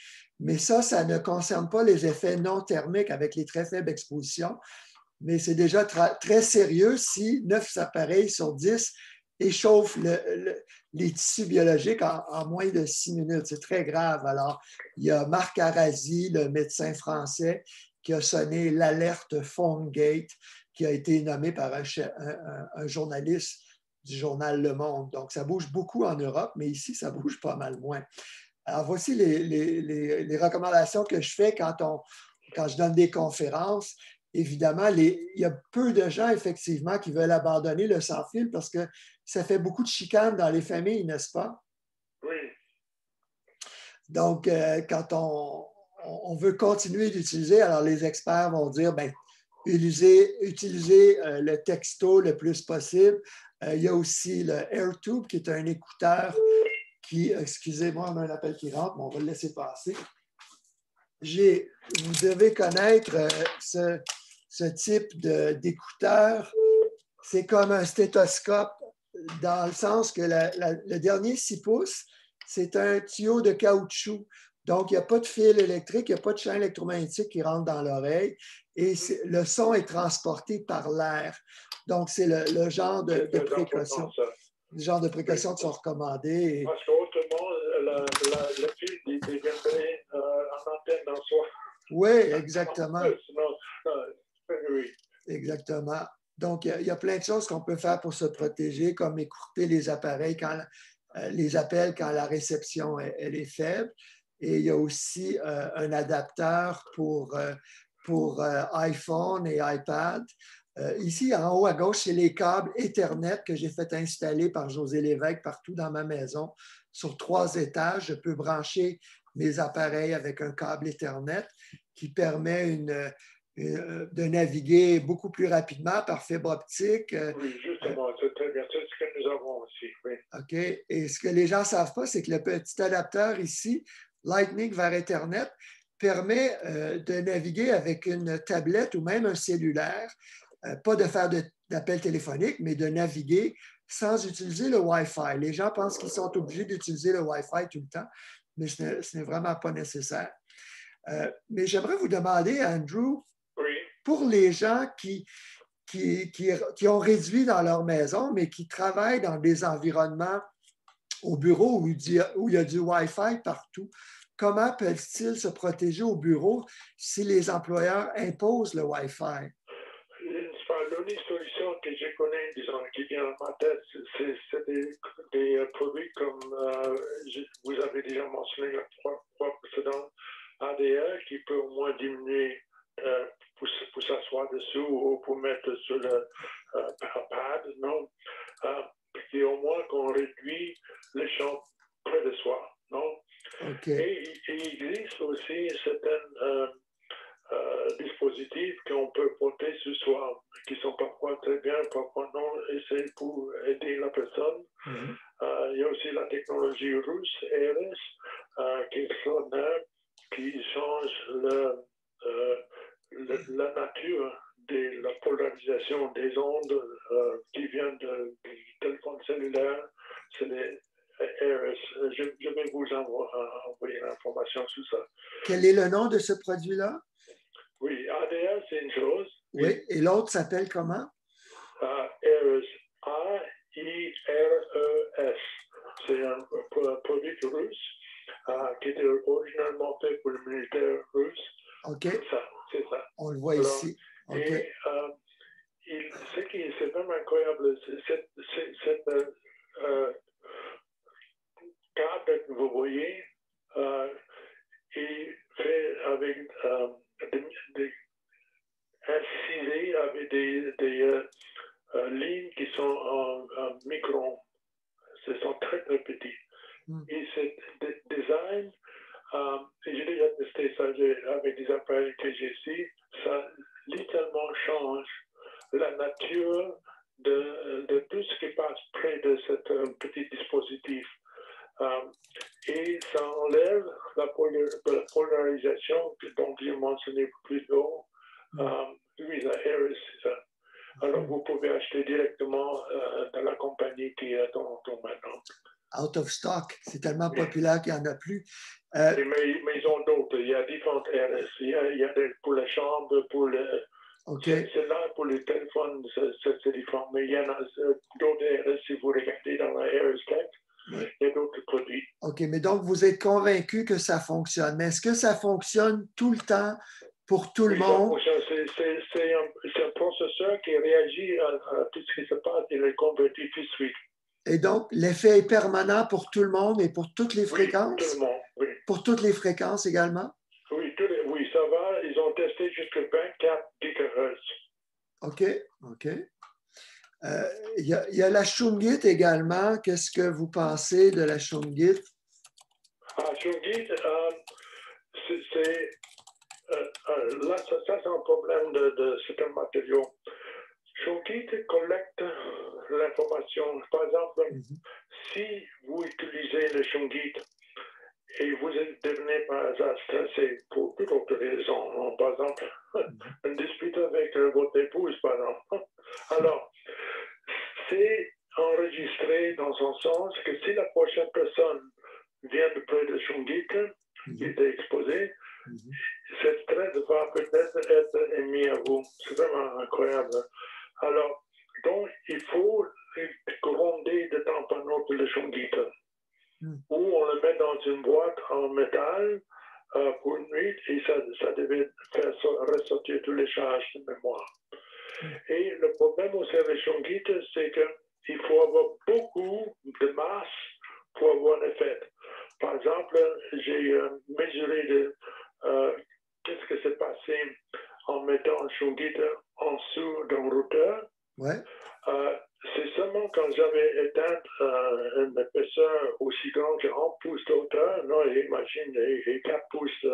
Mais ça ne concerne pas les effets non thermiques avec les très faibles expositions. Mais c'est déjà très sérieux si 9 appareils sur 10 échauffent les tissus biologiques en moins de 6 minutes. C'est très grave. Alors, il y a Marc Arasi, le médecin français, qui a sonné l'alerte PhoneGate, qui a été nommé par un journaliste du journal Le Monde. Donc, ça bouge beaucoup en Europe, mais ici, ça bouge pas mal moins. Alors, voici les recommandations que je fais quand je donne des conférences. Évidemment, il y a peu de gens, effectivement, qui veulent abandonner le sans-fil parce que ça fait beaucoup de chicanes dans les familles, n'est-ce pas? Oui. Donc, quand on veut continuer d'utiliser, alors les experts vont dire, bien, utilisez le texto le plus possible. Il y a aussi le AirTube, qui est un écouteur qui, excusez-moi, on a un appel qui rentre, mais on va le laisser passer. Vous devez connaître ce type d'écouteur. C'est comme un stéthoscope dans le sens que le dernier 6 pouces, c'est un tuyau de caoutchouc. Donc, il n'y a pas de fil électrique, il n'y a pas de champ électromagnétique qui rentre dans l'oreille et le son est transporté par l'air. Donc, c'est le genre de précaution. Le genre de précautions qui sont recommandées. Parce qu'autrement, le fil deviendrait en antenne en soi. Oui, exactement. Oui. Exactement. Donc, il y a plein de choses qu'on peut faire pour se protéger, comme écourter les appareils les appels quand la réception elle est faible. Et il y a aussi un adapteur pour iPhone et iPad. Ici, en haut à gauche, c'est les câbles Ethernet que j'ai fait installer par José Lévesque partout dans ma maison. Sur 3 étages, je peux brancher mes appareils avec un câble Ethernet qui permet de naviguer beaucoup plus rapidement par fibre optique. Oui, justement, c'est très bien. C'est ce que nous avons aussi. Oui. OK. Et ce que les gens ne savent pas, c'est que le petit adapteur ici, Lightning vers Ethernet, permet de naviguer avec une tablette ou même un cellulaire, pas de faire d'appel téléphonique, mais de naviguer sans utiliser le Wi-Fi. Les gens pensent qu'ils sont obligés d'utiliser le Wi-Fi tout le temps, mais ce n'est vraiment pas nécessaire. Mais j'aimerais vous demander, Andrew, Oui. pour les gens qui ont réduit dans leur maison, mais qui travaillent dans des environnements au bureau où il y a du Wi-Fi partout, comment peuvent-ils se protéger au bureau si les employeurs imposent le Wi-Fi? L'unique solution que je connais, disons, qui vient à ma tête, c'est des produits comme vous avez déjà mentionné la fois précédente, ADR, qui peut au moins diminuer pour s'asseoir dessus ou pour mettre sur le pad, non? Et au moins qu'on réduit les champs près de soi, non? Okay. Et il existe aussi certains dispositifs qu'on peut porter sur soi, qui sont parfois très bien, parfois non, et c'est pour aider la personne. Mm-hmm. Il y a aussi la technologie russe, ERS, qui est extraordinaire, qui change la nature de la polarisation des ondes qui viennent du téléphone cellulaire. C'est les ERS. Je vais vous envoyer l'information sur ça. Quel est le nom de ce produit-là? Oui, ADR, c'est une chose. Oui, et l'autre s'appelle comment? ERS, A-I-R-E-S. C'est un produit russe qui était originalement fait pour le militaire russe. OK. C'est ça. On le voit ici. Okay. Et c'est vraiment incroyable. Cette carte que vous voyez est fait avec incisé avec des lignes qui sont en micron. Ce sont très très petits. Et ce design, j'ai déjà testé ça avec des appareils que j'ai ici, ça littéralement change la nature de tout ce qui passe près de ce petit dispositif. Et ça enlève la polarisation dont j'ai mentionné plus tôt. Oui, la RS. Alors, vous pouvez acheter directement dans la compagnie qui est dans maintenant. Out of stock. C'est tellement populaire qu'il n'y en a plus. Mais ils ont d'autres. Il y a différentes RS. Il y a pour la chambre, pour le... Okay. C'est là pour les téléphones, c'est différent. Mais il y en a d'autres RS si vous regardez dans la RS Tech. Oui. Il y a d'autres produits. OK, mais donc vous êtes convaincu que ça fonctionne. Mais est-ce que ça fonctionne tout le temps pour tout le monde? C'est un processeur qui réagit à tout ce qui se passe et le convertit tout de suite. Et donc, l'effet est permanent pour tout le monde et pour toutes les fréquences? Oui, tout le monde, oui. Pour toutes les fréquences également? Oui, oui, ça va. Ils ont testé jusqu'à 24 GHz. OK, OK. Il y a la Shungit également. Qu'est-ce que vous pensez de la Shungit? Shungit, là, ça c'est un problème de certains matériaux. Shungit collecte l'information. Par exemple, si vous utilisez le Shungit et vous devenez par hasard stressé pour toute autre raison, par exemple, une dispute avec votre épouse, par exemple, alors, c'est enregistré dans un sens que si la prochaine personne vient de près de Shungit, qui était exposé, ce stress va peut-être être émis à vous. C'est vraiment incroyable. Alors, donc, il faut gronder de temps en temps le Shungit. Ou on le met dans une boîte en métal pour une nuit et ça devait faire ressortir tous les charges de mémoire. Et le problème aussi avec Shungit, c'est qu'il faut avoir beaucoup de masse pour avoir un effet. Par exemple, j'ai mesuré qu'est-ce qui s'est passé en mettant un Shungit en dessous d'un routeur. Ouais. C'est seulement quand j'avais éteint une épaisseur aussi grande que 1 pouce de hauteur, non, imagine, et 4 pouces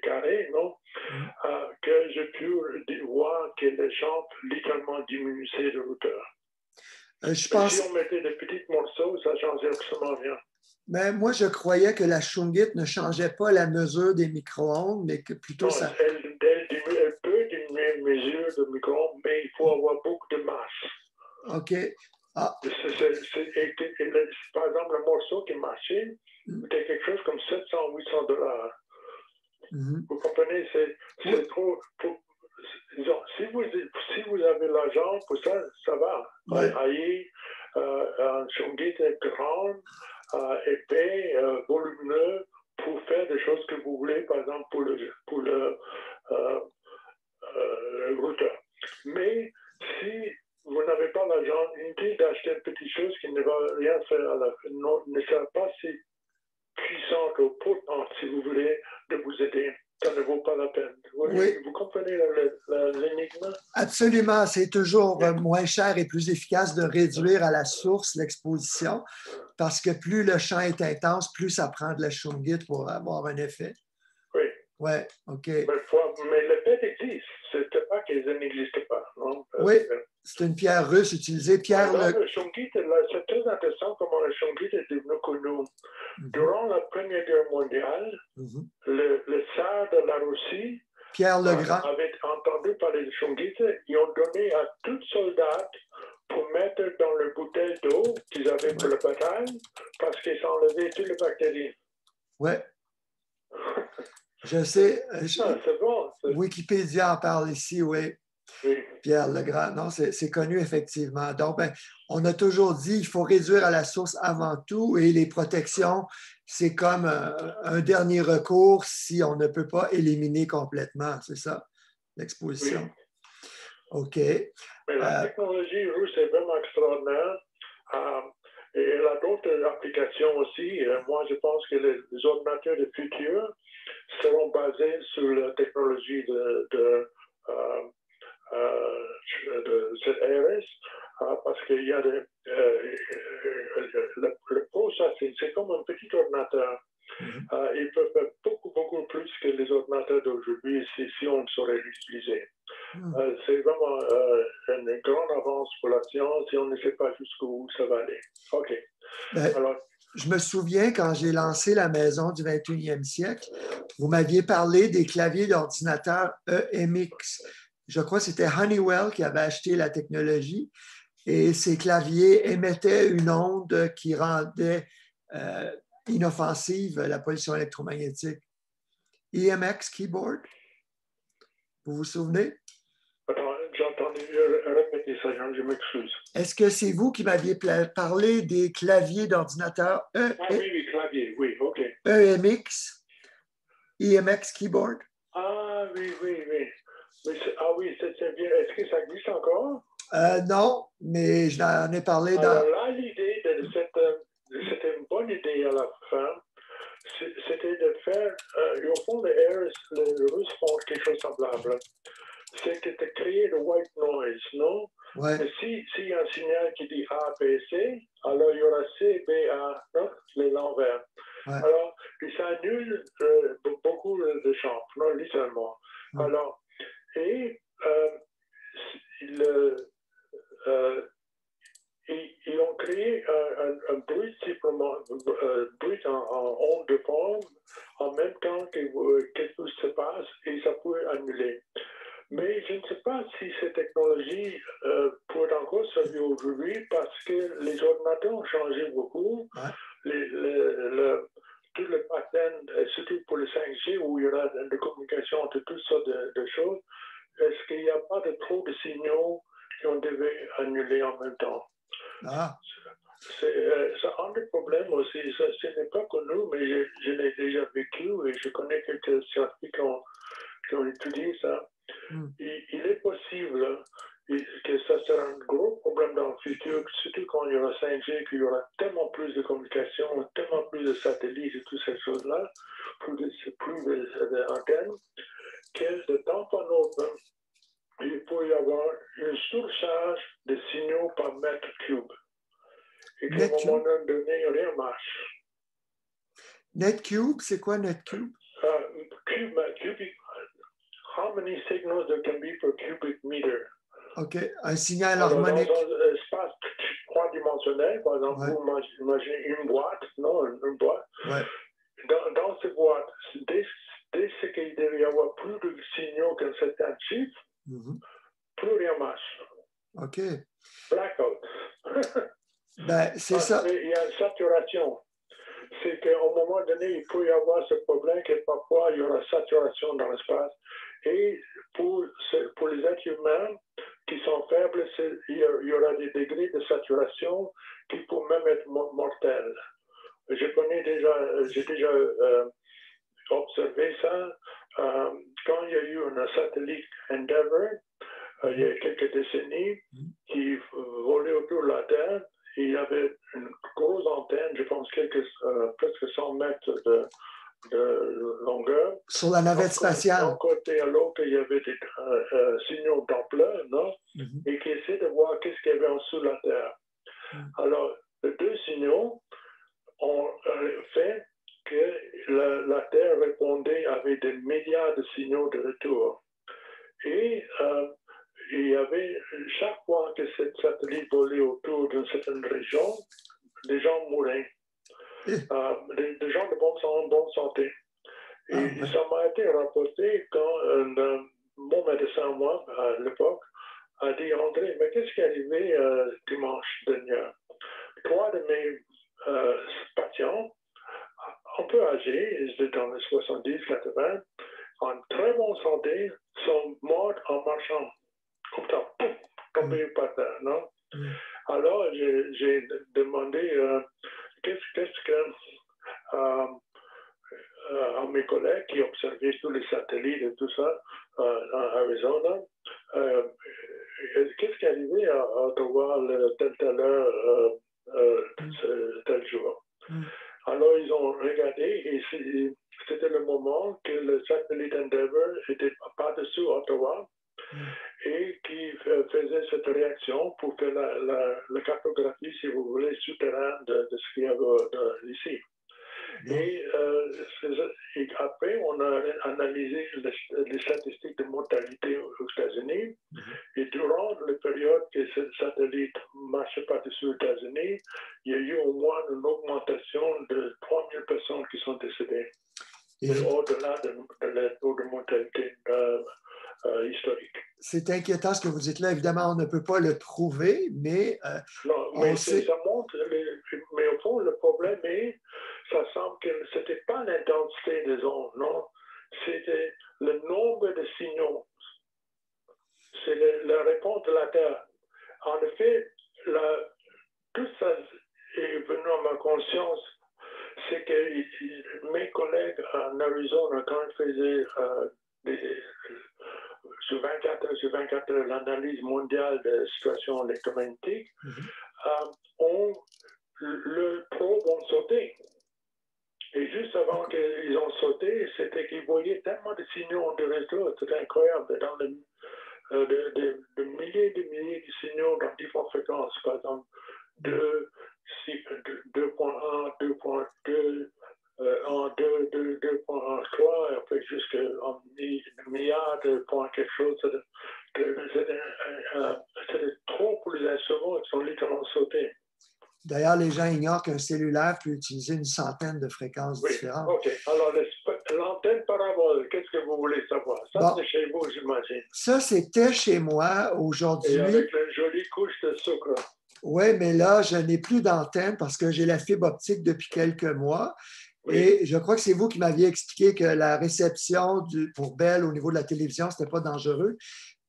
carrés, non, que j'ai pu voir que les jambes littéralement diminuaient de hauteur. Si on mettait des petits morceaux, ça changeait absolument rien. Mais moi, je croyais que la Shungit ne changeait pas la mesure des micro-ondes, mais que plutôt non, ça... Elle peut diminuer la mesure de micro-ondes, mais il faut avoir beaucoup de masse. OK. Ah. Par exemple, le morceau qui marchait, c'était quelque chose comme 700-800 $. Vous comprenez? C'est trop. Disons, si vous avez l'argent pour ça, ça va. Ouais. Un shungite grand, épais, volumineux, pour faire des choses que vous voulez, par exemple pour le routeur. Mais si vous n'avez pas l'argent, inutile d'acheter une petite chose qui ne va rien faire à la fin, ne sera pas si puissante ou potente, si vous voulez, de vous aider. Ça ne vaut pas la peine. Oui. Vous comprenez l'énigme? Absolument. C'est toujours moins cher et plus efficace de réduire à la source l'exposition parce que plus le champ est intense, plus ça prend de la shungite pour avoir un effet. Oui. Oui, OK. Mais l'effet existe. C'est pas qu'ils n'existent pas. Non? Oui, c'est une pierre russe utilisée. Le shungite, c'est très intéressant comment le shungite est devenu connu. Durant la Première Guerre mondiale, le tsar de la Russie Pierre le Grand avait entendu parler de shungite. Ils ont donné à tout soldat pour mettre dans le bouteille d'eau qu'ils avaient pour la bataille parce qu'ils enlevaient toutes les bactéries. Oui. Je sais. C'est bon. Wikipédia en parle ici, oui. Pierre Legrand, non, c'est connu effectivement. Donc, on a toujours dit qu'il faut réduire à la source avant tout et les protections, c'est comme un dernier recours si on ne peut pas éliminer complètement, c'est ça, l'exposition. Oui. OK. Mais la technologie russe est vraiment extraordinaire. Et elle a d'autres applications aussi. Moi, je pense que les ordinateurs du futur seront basés sur la technologie de cette ARS, parce qu'il y a le Pro, ça c'est comme un petit ordinateur. Ils peuvent faire beaucoup plus que les ordinateurs d'aujourd'hui si on saurait l'utiliser. C'est vraiment une grande avance pour la science et on ne sait pas jusqu'où ça va aller. OK. Alors, je me souviens quand j'ai lancé la maison du 21e siècle, vous m'aviez parlé des claviers d'ordinateur EMX. Je crois que c'était Honeywell qui avait acheté la technologie et ces claviers émettaient une onde qui rendait inoffensive la pollution électromagnétique. EMX Keyboard, vous vous souvenez? Attends, j'ai entendu répéter ça, je m'excuse. Est-ce que c'est vous qui m'aviez parlé des claviers d'ordinateur oui, clavier, oui, OK. EMX, EMX Keyboard? Ah oui. Oui, c'est bien. Est-ce que ça existe encore? Non, mais j'en ai parlé dans... Alors là, l'idée c'était une bonne idée à la fin, c'était de faire, au fond, les Russes font quelque chose de semblable. C'était de créer le white noise, non? Ouais. S'il y a un signal qui dit A, B, C, alors il y aura C, B, A, non? L'envers. Ouais. Alors, ça annule beaucoup de champs, non, littéralement. Alors, et ils ont créé un bruit simplement, bruit en onde de forme, en même temps que quelque chose se passe et ça peut annuler. Mais je ne sais pas si cette technologie pourrait encore servir aujourd'hui parce que les ordinateurs ont changé beaucoup. Tout le pattern, surtout pour le 5G où il y aura de communication entre toutes sortes de choses, est-ce qu'il n'y a pas de trop de signaux qu'on devait annuler en même temps? C'est un des problèmes aussi. Ce n'est pas connu, mais je l'ai déjà vécu et je connais quelques scientifiques qui ont étudié ça. Il est possible que ça sera un gros problème dans le futur, surtout quand il y aura 5G, qu'il y aura tellement plus de communication, tellement plus de satellites et toutes ces choses-là, plus d'antennes, que de temps en autre, il peut y avoir une surcharge de signaux par mètre cube. Et qu'à un moment donné, rien marche. NetCube, c'est quoi NetCube? Cubic. How many signals there can be per cubic meter? OK, un signal harmonique. Dans un espace trois-dimensionnel, par exemple, vous imaginez une boîte, non, une boîte. Ouais. Dans cette boîte, dès qu'il devait y avoir plus de signaux qu'un certain chiffre, plus rien marche. OK. Blackout. Ben, c'est ça. Il y a une saturation. C'est qu'à un moment donné, il peut y avoir ce problème que parfois il y aura saturation dans l'espace. Et pour les êtres humains qui sont faibles, il y aura des degrés de saturation qui peuvent même être mortels. J'ai déjà observé ça quand il y a eu un satellite Endeavour, il y a quelques décennies, qui volait autour de la Terre. Il y avait une grosse antenne, je pense presque 100 mètres de longueur. Sur la navette spatiale. D'un côté à l'autre, il y avait des signaux d'ampleur, non? Et qui essaient de voir qu'est-ce qu'il y avait en dessous de la Terre. Alors, les deux signaux ont fait que la Terre répondait avec des milliards de signaux de retour. Et il y avait, chaque fois que ce satellite volait autour d'une certaine région, des gens mouraient. Des gens de bonne santé. Et ça m'a été rapporté quand mon médecin, moi, à l'époque, a dit, André, mais qu'est-ce qui est arrivé dimanche dernier? 3 de mes patients, un peu âgés, ils étaient dans les 70-80, en très bonne santé, sont morts en marchant. Comme ça, pouf, tombés par terre, non? Alors, j'ai demandé qu'est-ce que à mes collègues qui observaient tous les satellites et tout ça en Arizona, qu'est-ce qui est arrivé à Ottawa telle heure, tel jour? Alors, ils ont regardé et c'était le moment que le satellite Endeavour était par-dessus Ottawa et qui faisait cette réaction pour faire la cartographie, si vous voulez, souterraine de ce qu'il y avait ici. Et après, on a analysé les statistiques de mortalité aux États-Unis. Et durant la période que ce satellite marchait par-dessus aux États-Unis, il y a eu au moins une augmentation de 3000 personnes qui sont décédées. Au-delà de taux de mortalité historique. C'est inquiétant ce que vous dites là. Évidemment, on ne peut pas le prouver, mais non, mais ça montre. Mais au fond, le problème est, ça semble que ce n'était pas l'intensité des ondes, non. C'était le nombre de signaux. C'est la réponse de la Terre. En effet, tout ça est venu à ma conscience. C'est que mes collègues en Arizona, quand ils faisaient sur 24 heures sur 24 heures l'analyse mondiale de la situation électromagnétique, le probe ont sauté. Et juste avant qu'ils ont sauté, c'était qu'ils voyaient tellement de signaux de réseau, c'était incroyable. Dans de milliers de signaux dans différentes fréquences, par exemple 2.1, 2.2, 2.3, et après jusqu'à un milliard de points quelque chose. C'était trop pour les instruments, ils sont littéralement sautés. D'ailleurs, les gens ignorent qu'un cellulaire peut utiliser une centaine de fréquences différentes. OK. Alors, l'antenne parabole, qu'est-ce que vous voulez savoir? Ça, c'est chez vous, j'imagine. Ça, c'était chez moi aujourd'hui. Et avec une jolie couche de sucre. Oui, mais là, je n'ai plus d'antenne parce que j'ai la fibre optique depuis quelques mois. Oui. Et je crois que c'est vous qui m'aviez expliqué que la réception pour Bell au niveau de la télévision, ce n'était pas dangereux.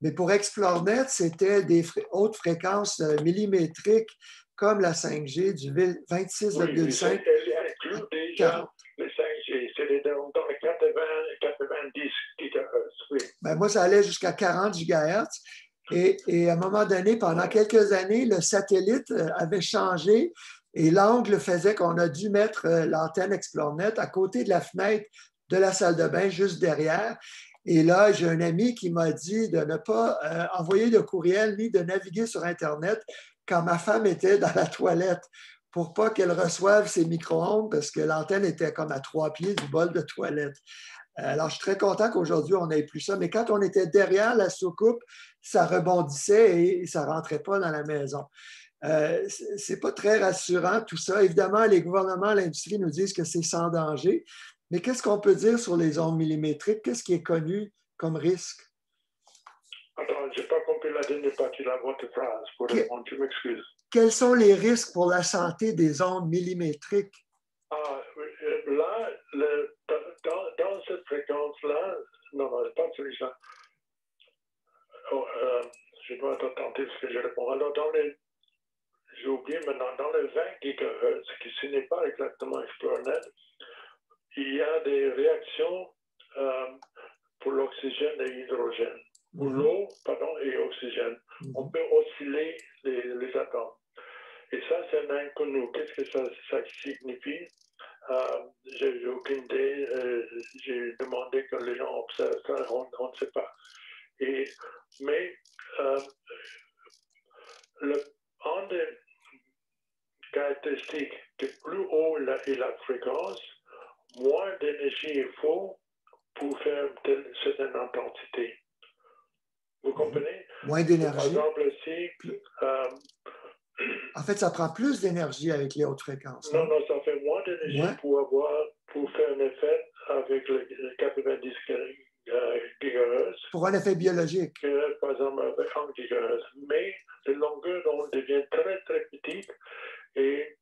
Mais pour ExploreNet, c'était des hautes fréquences millimétriques comme la 5G du 26,5. Oui, elle inclut déjà le 5G. C'est dans les 90 GHz. Oui. Ben, moi, ça allait jusqu'à 40 GHz. Et à un moment donné, pendant quelques années, le satellite avait changé et l'angle faisait qu'on a dû mettre l'antenne ExploreNet à côté de la fenêtre de la salle de bain, juste derrière. Et là, j'ai un ami qui m'a dit de ne pas envoyer de courriel ni de naviguer sur Internet quand ma femme était dans la toilette pour pas qu'elle reçoive ses micro-ondes parce que l'antenne était comme à 3 pieds du bol de toilette. Alors, je suis très content qu'aujourd'hui, on n'ait plus ça. Mais quand on était derrière la soucoupe, ça rebondissait et ça ne rentrait pas dans la maison. C'est pas très rassurant, tout ça. Évidemment, les gouvernements, l'industrie nous disent que c'est sans danger. Mais qu'est-ce qu'on peut dire sur les ondes millimétriques? Qu'est-ce qui est connu comme risque? Attends, je n'ai pas compris la dernière partie de votre phrase pour répondre, je m'excuse. Quels sont les risques pour la santé des ondes millimétriques? Là, dans cette fréquence-là, non, pas celui-là. Je dois tenter ce que je réponds. Alors, j'ai oublié maintenant, dans les 20 GHz, ce n'est pas exactement Explorer, il y a des réactions pour l'oxygène et l'hydrogène. Pour l'eau, pardon, et l'oxygène. On peut osciller les atomes. Et ça, c'est un inconnu. Qu'est-ce que ça signifie? J'ai aucune idée. J'ai demandé que les gens observent ça, on ne sait pas. Mais un des caractéristiques, que plus haut est la fréquence, moins d'énergie il faut pour faire une certaine intensité. Vous comprenez? Moins d'énergie. Par exemple, si... en fait, ça prend plus d'énergie avec les hautes fréquences. Non, ça fait moins d'énergie pour faire un effet avec les 90 GHz. Pour un effet biologique. Que, par exemple, avec 1 GHz. Mais les longueurs d'onde deviennent très, très petites et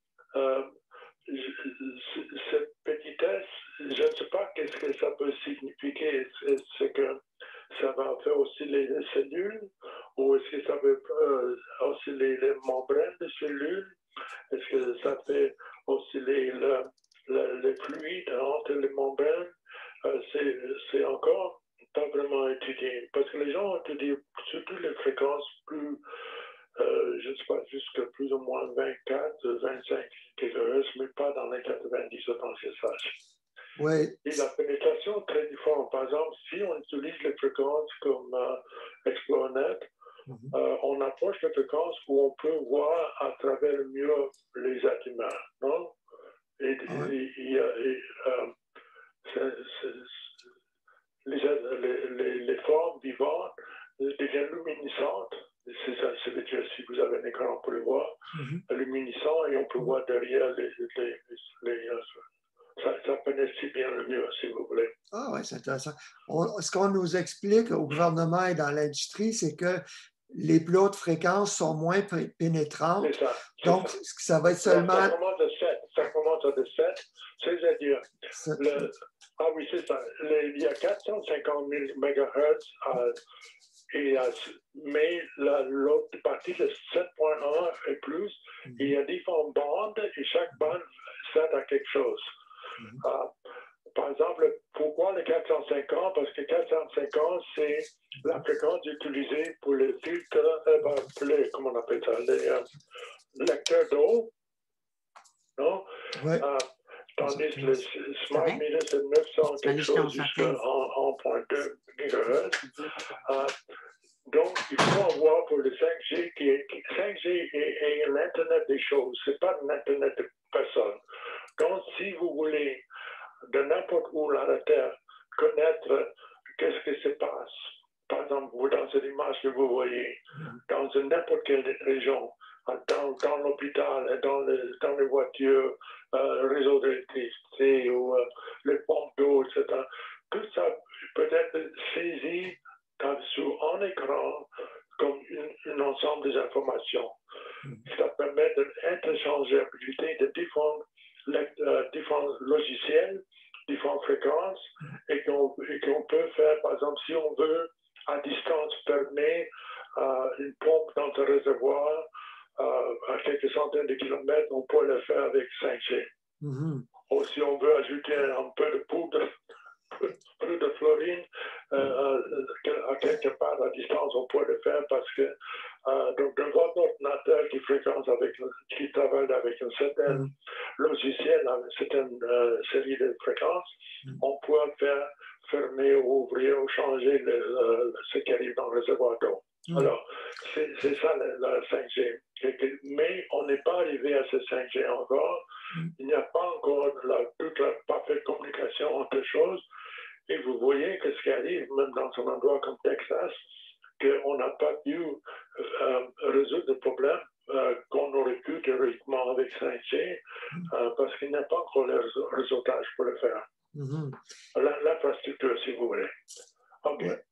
cette petitesse, je ne sais pas qu'est-ce que ça peut signifier. C'est que ça va faire osciller les cellules ou est-ce que ça veut osciller les membranes des cellules? Est-ce que ça fait osciller les fluides entre les membranes? C'est encore pas vraiment étudié parce que les gens étudient surtout les fréquences plus, je ne sais pas, jusqu'à plus ou moins 24, 25 GHz, mais pas dans les 90 autant que je sache. Oui. Et la pénétration est très différente. Par exemple, si on utilise les fréquences comme ExploreNet, on approche les fréquences où on peut voir à travers le mur les êtres humains, non? Les formes vivantes deviennent luminescentes. C'est ça, ça veut dire si vous avez un écran, on peut le voir, luminescent, et on peut voir derrière ça pénètre bien le mur, si vous voulez. Ah oui, c'est intéressant. Ce qu'on nous explique au gouvernement et dans l'industrie, c'est que les plus hautes fréquences sont moins pénétrantes. C'est ça. Donc, ça va être seulement... Ça commence à 7. C'est-à-dire... Ah oui, c'est ça. Il y a 450 000 MHz, mais l'autre partie, de 7.1 et plus, il y a différentes bandes et chaque bande sert à quelque chose. Par exemple, pourquoi les 450? Parce que 450, c'est la fréquence utilisée pour les filtres, comment on appelle ça, les lecteurs d'eau, non? Ouais. Tandis que le Smart Meter, c'est 900 quelque chose jusqu'à 1.2 GHz. Donc, il faut avoir pour le 5G, 5G est l'Internet des choses, ce n'est pas l'Internet de personne. Donc, si vous voulez, de n'importe où dans la Terre, connaître qu'est-ce qui se passe, par exemple, dans cette image que vous voyez, dans n'importe quelle région, dans l'hôpital, dans les voitures, le réseau d'électricité ou les pompes d'eau, etc. Tout ça peut être saisi sur un écran comme un ensemble des informations. Ça permet de l'interchangeabilité de différents logiciels, différentes fréquences, et qu'on peut faire, par exemple, si on veut, à distance, fermer une pompe dans un réservoir à quelques centaines de kilomètres, on peut le faire avec 5G. Ou si on veut ajouter un peu de poudre de fluorine à quelque part à distance, on peut le faire parce que donc dans votre ordinateur qui travaille avec un certain logiciel, avec une certaine série de fréquences, on peut faire fermer ou ouvrir ou changer ce qui arrive dans le réservoir d'eau. Alors, c'est ça la 5G. Mais on n'est pas arrivé à ce 5G encore. Il n'y a pas encore toute la parfaite communication entre les choses. Et vous voyez que ce qui arrive, même dans un endroit comme Texas, qu'on n'a pas pu résoudre le problème qu'on aurait pu théoriquement avec 5G, parce qu'il n'y a pas encore le réseautage pour le faire. L'infrastructure, si vous voulez. OK. Ouais.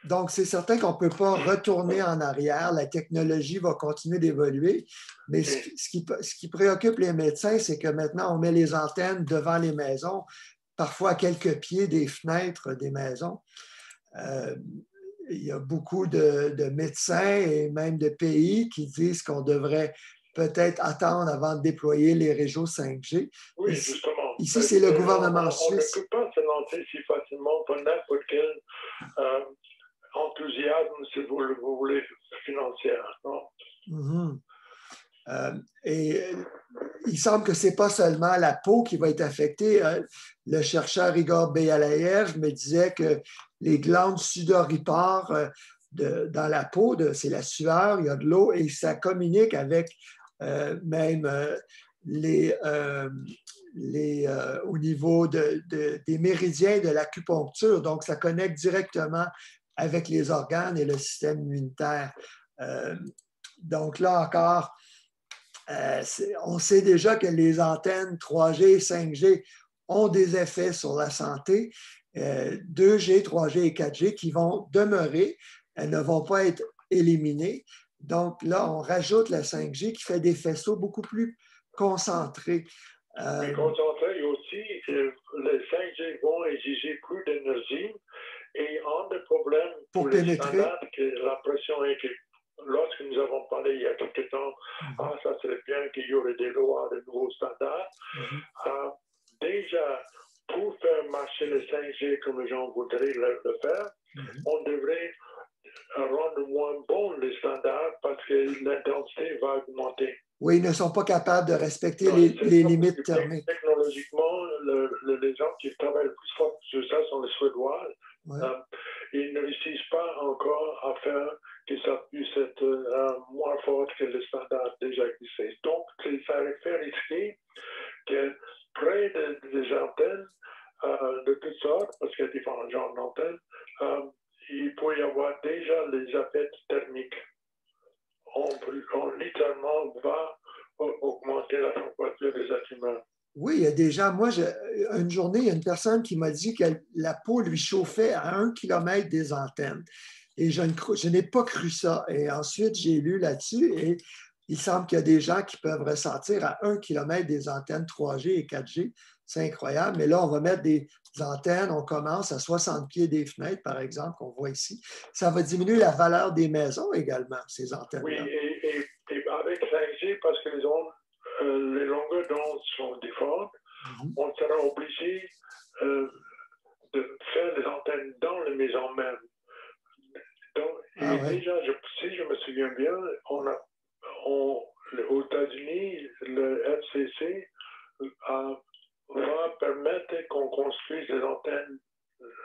Donc, c'est certain qu'on ne peut pas retourner en arrière. La technologie va continuer d'évoluer. Mais ce qui préoccupe les médecins, c'est que maintenant, on met les antennes devant les maisons, parfois à quelques pieds des fenêtres des maisons. Il y a beaucoup de médecins et même de pays qui disent qu'on devrait peut-être attendre avant de déployer les réseaux 5G. Oui, justement. Ici c'est le gouvernement suisse. On ne peut pas se lancer si facilement pour n'importe quel enthousiasme, si vous voulez, financier. Non? Mm-hmm. Et il semble que ce n'est pas seulement la peau qui va être affectée. Le chercheur Igor Beyalaev me disait que les glandes sudoripares dans la peau, c'est la sueur, il y a de l'eau et ça communique avec même au niveau des méridiens de l'acupuncture. Donc, ça connecte directement avec les organes et le système immunitaire. Donc là encore, on sait déjà que les antennes 3G et 5G ont des effets sur la santé. 2G, 3G et 4G qui vont demeurer, elles ne vont pas être éliminées. Donc là, on rajoute la 5G qui fait des faisceaux beaucoup plus concentrés. Mais concentrés aussi, les 5G vont exiger plus d'énergie et un des problèmes pour les standards, que la pression est que lorsque nous avons parlé il y a quelque temps, ça serait bien qu'il y aurait des lois, de nouveaux standards. Déjà, pour faire marcher le 5G comme les gens voudraient le faire, on devrait rendre moins bon les standards parce que l'intensité va augmenter. Oui, ils ne sont pas capables de respecter les limites thermiques. Technologiquement, les gens qui travaillent le plus fort sur ça sont les Suédois. Ouais. Ils ne réussissent pas encore à faire que ça puisse être moins fort que les standards déjà existants. Donc, ça fait risquer que près des antennes de toutes sortes, parce qu'il y a différents genres d'antennes, il peut y avoir déjà les effets thermiques. On littéralement va augmenter la température des êtres humains. Oui, il y a des gens. Moi, une journée, il y a une personne qui m'a dit que la peau lui chauffait à 1 kilomètre des antennes. Et je n'ai pas cru ça. Et ensuite, j'ai lu là-dessus et il semble qu'il y a des gens qui peuvent ressentir à 1 kilomètre des antennes 3G et 4G. C'est incroyable. Mais là, on va mettre des antennes. On commence à 60 pieds des fenêtres, par exemple, qu'on voit ici. Ça va diminuer la valeur des maisons également, ces antennes-là. Oui, et avec 5G, parce que les longueurs d'onde sont différentes, on sera obligé de faire les antennes dans les maisons même. Donc, déjà, si je me souviens bien, aux États-Unis, le FCC va permettre qu'on construise des antennes,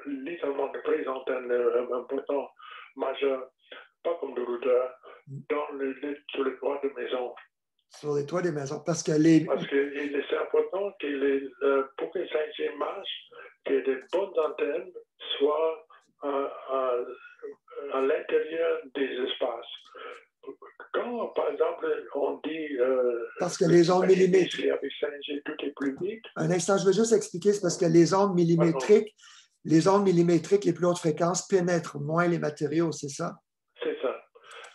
littéralement de vraies antennes importantes, majeures, pas comme des routeurs, sur les toits de maisons. Sur les toits des maisons, parce que c'est important que pour que 5G marche, que des bonnes antennes soient à l'intérieur des espaces. Quand, par exemple, on dit parce que les ondes millimétriques. Avec 5G, tout est plus vite. Un instant, je veux juste expliquer, c'est parce que les ondes millimétriques, les plus hautes fréquences pénètrent moins les matériaux, c'est ça? C'est ça.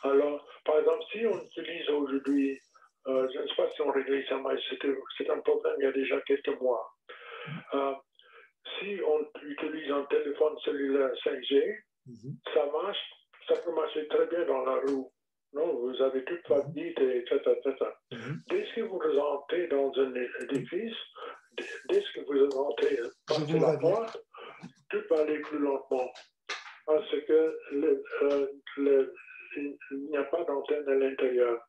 Alors, par exemple, si on utilise aujourd'hui, je ne sais pas si on réglait ça, mais c'est un problème il y a déjà quelques mois. Si on utilise un téléphone cellulaire 5G, ça peut marcher très bien dans la rue. Non, vous avez toute votre vie, etc. Dès que vous rentrez dans un édifice, dès que vous rentrez par la porte, tout va aller plus lentement. Parce que il n'y a pas d'antenne à l'intérieur.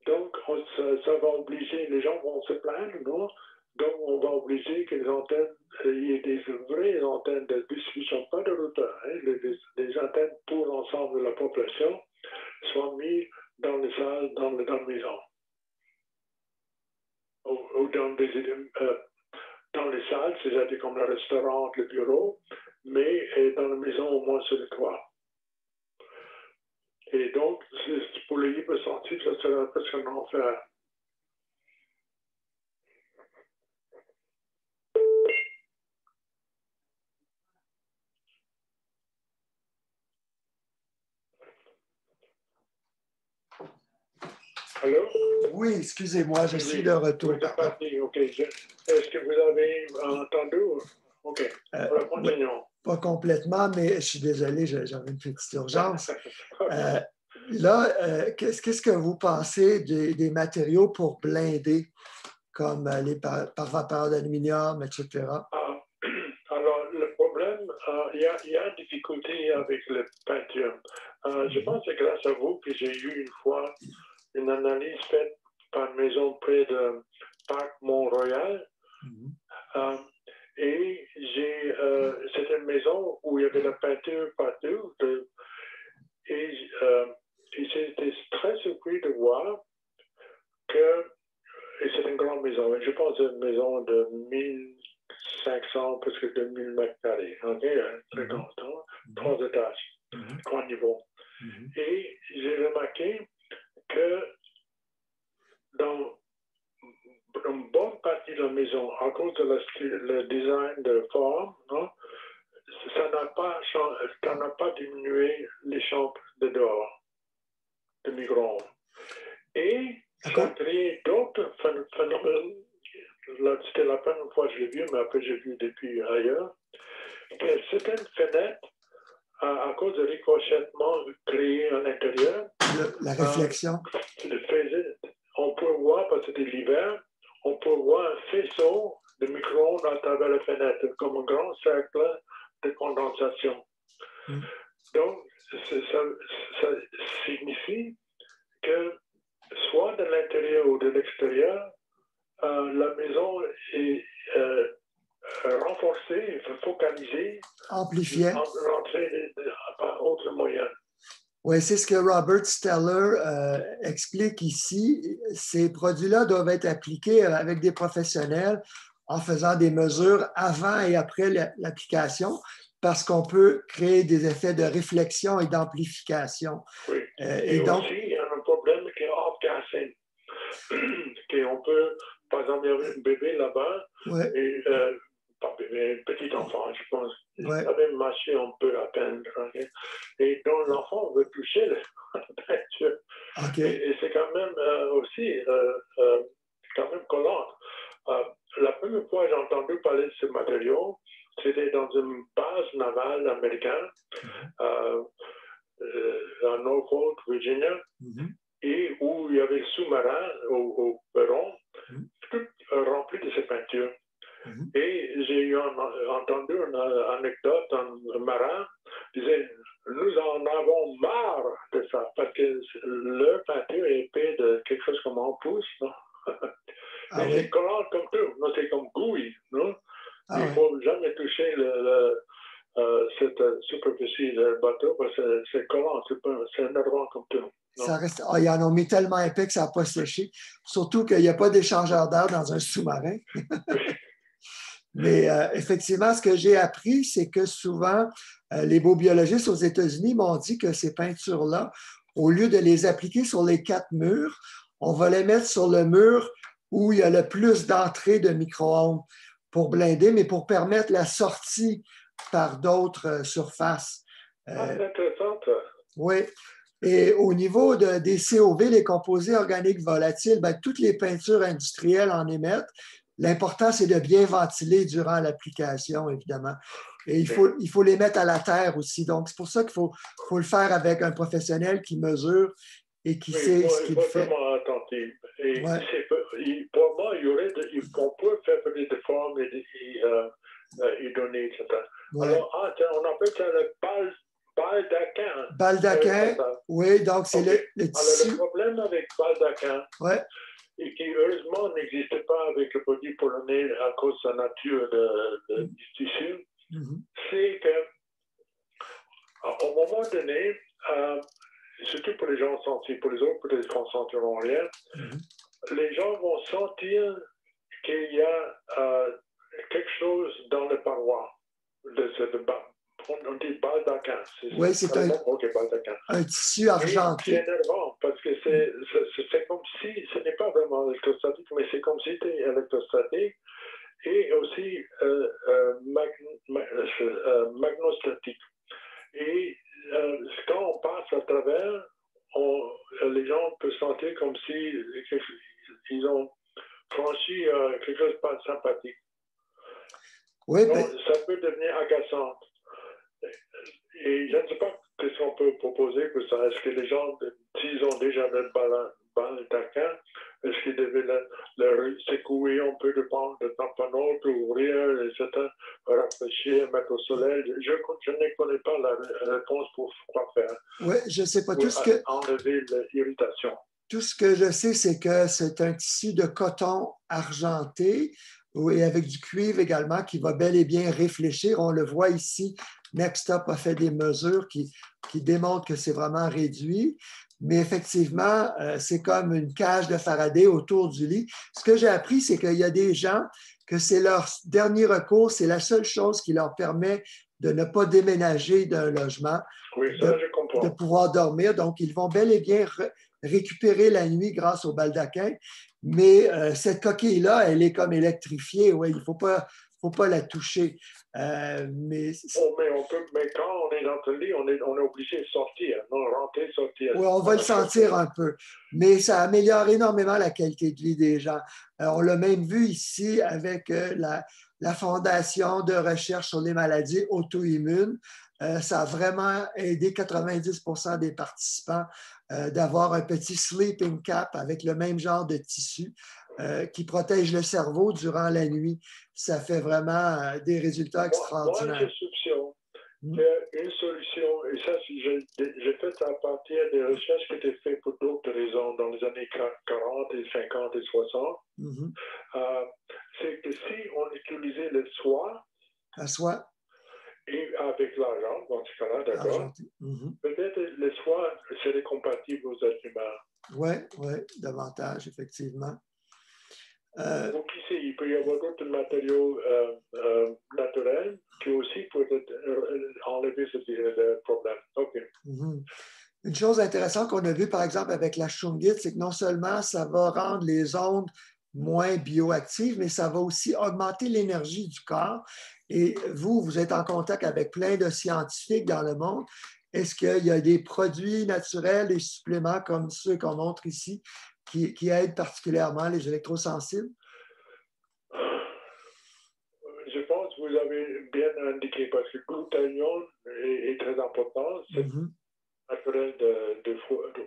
Donc, ça va obliger, les gens vont se plaindre, non? Donc, on va obliger que les antennes, il y ait des vraies antennes de distribution, pas de routeur, les antennes pour l'ensemble de la population soient mises dans les salles, dans les maisons. Ou dans les salles, c'est-à-dire comme le restaurant, le bureau, mais dans la maison au moins sur le toit. Et donc, pour les hypersensibles, ça serait presque un enfer. Allô? Oui, excusez-moi, je Oui, suis oui. de retour. Vous êtes parti. OK. Est-ce que vous avez entendu? OK. Alors, Oui, continuons. pas complètement, mais je suis désolé, j'avais une petite urgence. Là, qu'est-ce que vous pensez des matériaux pour blinder, comme les pare-vapeurs d'aluminium, etc.? Alors, le problème, il y a une difficulté avec la peinture. Je pense que c'est grâce à vous que j'ai eu une fois une analyse faite par une maison près de Parc Mont-Royal. Et c'était une maison où il y avait de la peinture partout. Et j'étais très surpris de voir que, et c'est une grande maison, je pense une maison de 1500, presque 2000 mètres carrés, OK, très grand, 3 étages, 3 niveaux. Et j'ai remarqué que dans une bonne partie de la maison, à cause de le design de forme, non, ça n'a pas diminué les chambres de dehors, de micro-ondes. Et ça a créé d'autres phénomènes. C'était la première fois que je l'ai vu, mais après j'ai vu depuis ailleurs, que certaines fenêtres, à cause de ricochettement créé à l'intérieur, La réflexion. On peut voir, parce que c'était l'hiver, on peut voir un faisceau de micro-ondes à travers la fenêtre, comme un grand cercle de condensation. Donc, ça signifie que soit de l'intérieur ou de l'extérieur, la maison est renforcée, focalisée, amplifiée, rentrée par autre moyen. Oui, c'est ce que Robert Steller explique ici. Ces produits-là doivent être appliqués avec des professionnels en faisant des mesures avant et après l'application parce qu'on peut créer des effets de réflexion et d'amplification. Oui. Et donc, aussi, il y a un problème qui est off-gassing. On peut, par exemple, il y avait un bébé là-bas, et, pas bébé, un petit enfant, je pense. Il avait marché un peu à peine. Okay? Et donc, l'enfant veut toucher la peinture. Et c'est quand même aussi quand même collant. La première fois que j'ai entendu parler de ce matériau, c'était dans une base navale américaine à Norfolk, Virginia, et où il y avait sous-marin au perron, tout rempli de ces peintures. Et j'ai entendu une anecdote, un marin disait, nous en avons marre de ça, parce que leur peinture est épais de quelque chose comme un pouce, non? C'est collant comme tout, non? C'est comme gooey, non? Il ne faut jamais toucher cette superficie du bateau parce que c'est collant, c'est énervant comme tout. Ça reste, ils en ont mis tellement épais que ça n'a pas séché. Surtout qu'il n'y a pas d'échangeur d'air dans un sous-marin. Mais effectivement, ce que j'ai appris, c'est que souvent, les beaux biologistes aux États-Unis m'ont dit que ces peintures-là, au lieu de les appliquer sur les 4 murs, on va les mettre sur le mur où il y a le plus d'entrées de micro-ondes pour blinder, mais pour permettre la sortie par d'autres surfaces. C'est intéressant. Oui. Et au niveau des COV, les composés organiques volatiles, ben, toutes les peintures industrielles en émettent. L'important, c'est de bien ventiler durant l'application, évidemment. Et il faut les mettre à la terre aussi. Donc, c'est pour ça qu'il faut le faire avec un professionnel qui mesure et qui sait ce qu'il fait. Il faut vraiment attentif. Et pour moi, on peut faire des formes et donner, etc. Alors, on appelle ça le baldaquin. Baldaquin, oui, donc c'est le tissu. Alors, le problème avec baldaquin, et qui heureusement n'existe pas avec le produit polonais à cause de la nature du tissu, c'est qu'au moment donné, surtout pour les gens sensibles, pour les autres, peut-être qu'ils ne sentiront rien, les gens vont sentir qu'il y a quelque chose dans les parois on dit baldaquin. Oui, c'est un tissu argenté. C'est énervant parce que c'est comme si, ce n'est pas vraiment électrostatique, mais c'est comme si c'était électrostatique et aussi magnostatique. Et quand on passe à travers, les gens peuvent sentir comme si ils ont franchi quelque chose de pas sympathique. Oui, Donc, ben, ça peut devenir agaçant. Et je ne sais pas qu'est-ce qu'on peut proposer pour ça. Est-ce que les gens, s'ils ont déjà le baldaquin, est-ce qu'ils devaient le secouer un peu de tamponneau pour ouvrir, etc., rafraîchir, mettre au soleil? Je ne connais pas la réponse pour quoi faire, oui, je ne sais pas. pour enlever l'irritation. Tout ce que je sais, c'est que c'est un tissu de coton argenté et avec du cuivre également qui va bel et bien réfléchir. On le voit ici. Nextop a fait des mesures qui démontrent que c'est vraiment réduit. Mais effectivement, c'est comme une cage de Faraday autour du lit. Ce que j'ai appris, c'est qu'il y a des gens que c'est leur dernier recours, c'est la seule chose qui leur permet de ne pas déménager d'un logement, Oui, ça, je comprends. de pouvoir dormir. Donc, ils vont bel et bien récupérer la nuit grâce au baldaquin. Mais cette coquille-là, elle est comme électrifiée. Ouais, il ne faut pas la toucher. Mais quand on est dans le lit, on est obligé de sortir, non, rentrer, sortir. Oui, on va le sentir un peu, mais ça améliore énormément la qualité de vie des gens. On l'a même vu ici avec la Fondation de recherche sur les maladies auto-immunes. Ça a vraiment aidé 90% des participants d'avoir un petit sleeping cap avec le même genre de tissu qui protège le cerveau durant la nuit. Ça fait vraiment des résultats extraordinaires. Moi, j'ai soupçonne une solution, et ça, j'ai fait ça à partir des recherches qui étaient faites pour d'autres raisons dans les années 40 et 50 et 60. C'est que si on utilisait le soie, et avec l'argent, dans ce cas-là, d'accord, peut-être le soie serait compatible aux êtres humains. Oui, davantage, effectivement. Donc ici, il peut y avoir d'autres matériaux naturels qui aussi peuvent enlever ce problème. OK. Une chose intéressante qu'on a vue, par exemple, avec la shungite, c'est que non seulement ça va rendre les ondes moins bioactives, mais ça va aussi augmenter l'énergie du corps. Et vous êtes en contact avec plein de scientifiques dans le monde. Est-ce qu'il y a des produits naturels, des suppléments comme ceux qu'on montre ici, qui aident particulièrement les électrosensibles? Je pense que vous avez bien indiqué parce que le glutathione est très important. C'est naturel de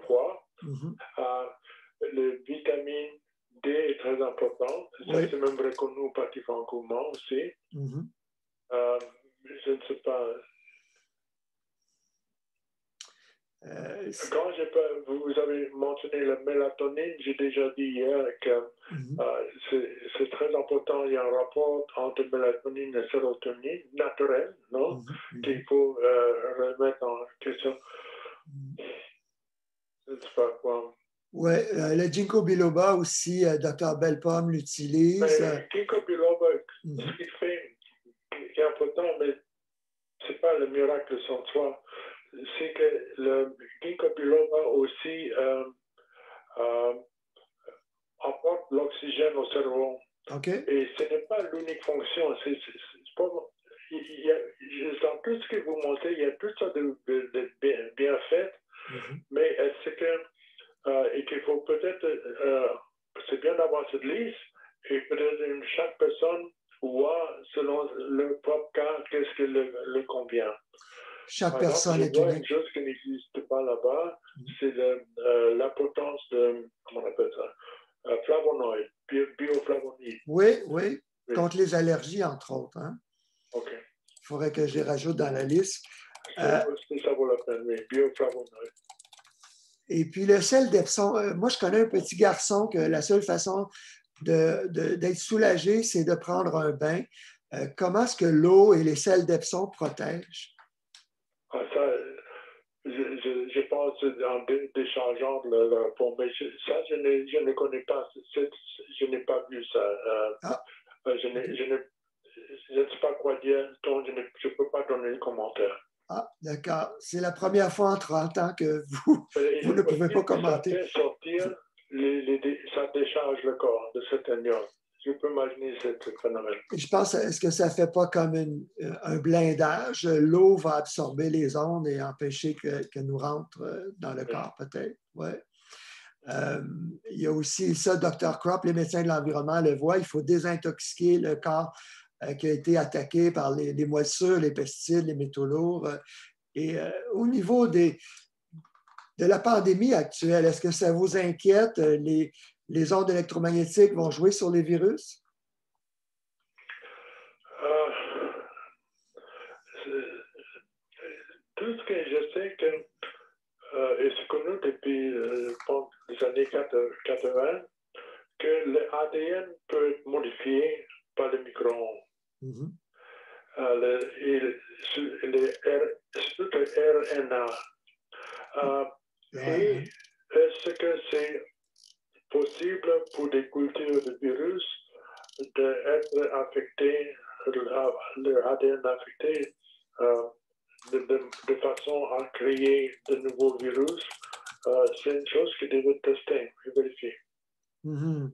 foie. Le vitamine D est très important. Ça, c'est même reconnu francophoniquement aussi. Je ne sais pas. Quand vous avez mentionné la mélatonine, j'ai déjà dit hier que c'est très important. Il y a un rapport entre mélatonine et sérotonine naturelle, non? Qu'il faut remettre en question. Je ne sais pas quoi. Oui, le ginkgo biloba aussi, Dr. Bellepomme l'utilise. Ginkgo biloba, ce qu'il fait, qui est important, mais ce n'est pas le miracle sans soi. C'est que le ginkgo biloba aussi apporte l'oxygène au cerveau. Et ce n'est pas l'unique fonction. Dans tout ce que vous montrez, il y a toutes sortes de bienfaits, mais est-ce que et qu'il faut peut-être, c'est bien d'avoir cette liste, et peut-être chaque personne voit selon le propre cas qu'est-ce qui le convient. Chaque personne est unique. Une chose qui n'existe pas là-bas, c'est l'importance de, comment on appelle ça, flavonoïdes, bioflavonoïdes. Oui, contre les allergies, entre autres. Hein? OK. Il faudrait que je les rajoute dans la liste. Ça vaut la peine, oui, bioflavonoïdes. Et puis le sel d'Epsom, moi je connais un petit garçon que la seule façon d'être soulagé, c'est de prendre un bain. Comment est-ce que l'eau et les sels d'Epsom protègent? Ça, je pense en déchargeant le pont, mais ça, je ne connais pas. Je n'ai pas vu ça. Je ne sais pas quoi dire, donc je ne peux pas donner de commentaire. Ah, d'accord. C'est la première fois en 30 ans que vous ne pouvez pas commenter. Ça fait sortir, ça décharge le corps de cette union. je peux imaginer ce phénomène. Et je pense, est-ce que ça ne fait pas comme un blindage? L'eau va absorber les ondes et empêcher que nous rentrent dans le corps, peut-être. Ouais. Il y a aussi ça, Dr. Kropp, les médecins de l'environnement le voient, il faut désintoxiquer le corps qui a été attaqué par les moisissures, les pesticides, les métaux lourds. Et au niveau de la pandémie actuelle, est-ce que ça vous inquiète? Les ondes électromagnétiques vont jouer sur les virus? Tout ce que je sais que, et c'est connu depuis les années 80, que l'ADN peut être modifié par le micro-ondes. Mm-hmm. Surtout le RNA. Et est-ce que c'est possible pour des cultures de virus d'être affectés, leur ADN affecté, de façon à créer de nouveaux virus? C'est une chose qui devait tester et vérifier. Mm-hmm.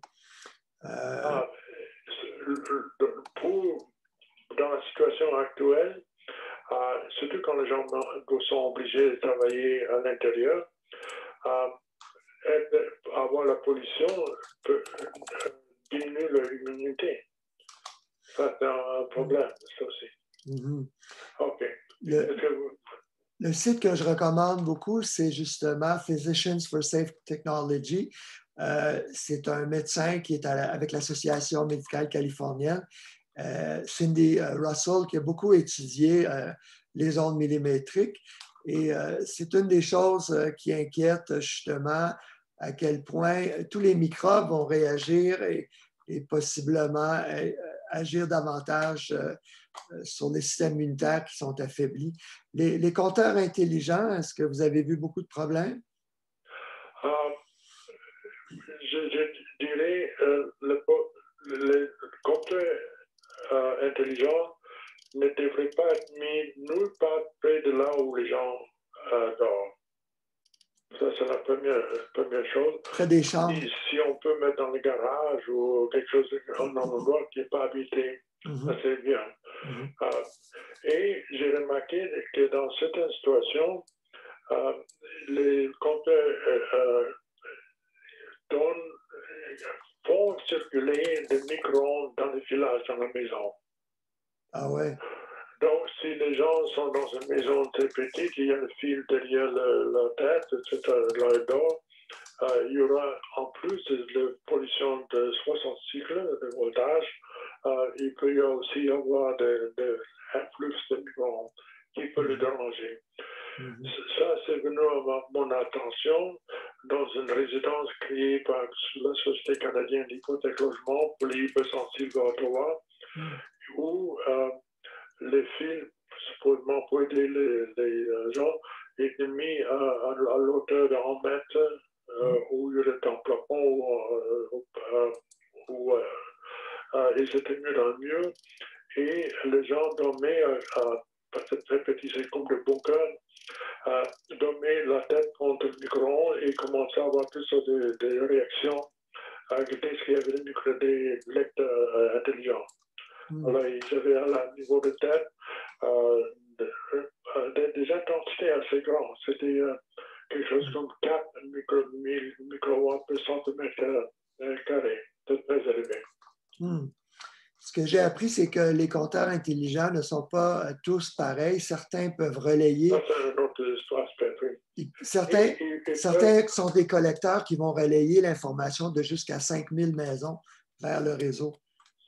Dans la situation actuelle, surtout quand les gens sont obligés de travailler à l'intérieur, avoir la pollution peut diminuer leur immunité. Ça, c'est un problème, ça aussi. Mm-hmm. OK. Le site que je recommande beaucoup, c'est justement Physicians for Safe Technology. C'est un médecin qui est avec l'Association médicale californienne, Cindy Russell, qui a beaucoup étudié les ondes millimétriques. Et c'est une des choses qui inquiète justement à quel point tous les microbes vont réagir et possiblement agir davantage sur les systèmes immunitaires qui sont affaiblis. Les compteurs intelligents, est-ce que vous avez vu beaucoup de problèmes? Je dirais le compteur intelligent ne devrait pas être mis nulle part près de là où les gens dorment. Ça, c'est la première chose. Près des chambres. Et si on peut mettre dans le garage ou quelque chose dans un endroit qui n'est pas habité, c'est bien. Et j'ai remarqué que dans certaines situations, les compteurs font circuler des micro-ondes dans les filages dans la maison. Ah ouais. Donc, si les gens sont dans une maison très petite, il y a le fil derrière la tête, etc., là et là, il y aura en plus de la pollution de 60 cycles de voltage, il peut y aussi y avoir un flux de micro-ondes qui peut le déranger. Ça, c'est venu à mon attention dans une résidence créée par la Société canadienne d'hypothèque logement pour les hypersensibles à Ottawa, où les fils, supposément pour aider les gens, étaient mis à l'auteur d'1 mètre, où il était en plafond, où ils étaient mis dans le mur, et les gens dormaient parce que c'est très petit, c'est comme des bunkers, dormaient la tête contre le micro-ondes et commençaient à avoir plus des réactions dès qu'il y avait des lecteurs intelligents. Alors, ils avaient à niveau de tête des intensités assez grandes. C'était quelque chose comme 4 microwatts per centimètre carré. C'est très élevé. Ce que j'ai appris, c'est que les compteurs intelligents ne sont pas tous pareils. Certains peuvent relayer. Ça, c'est un autre aspect, oui. Certains sont des collecteurs qui vont relayer l'information de jusqu'à 5000 maisons vers le réseau.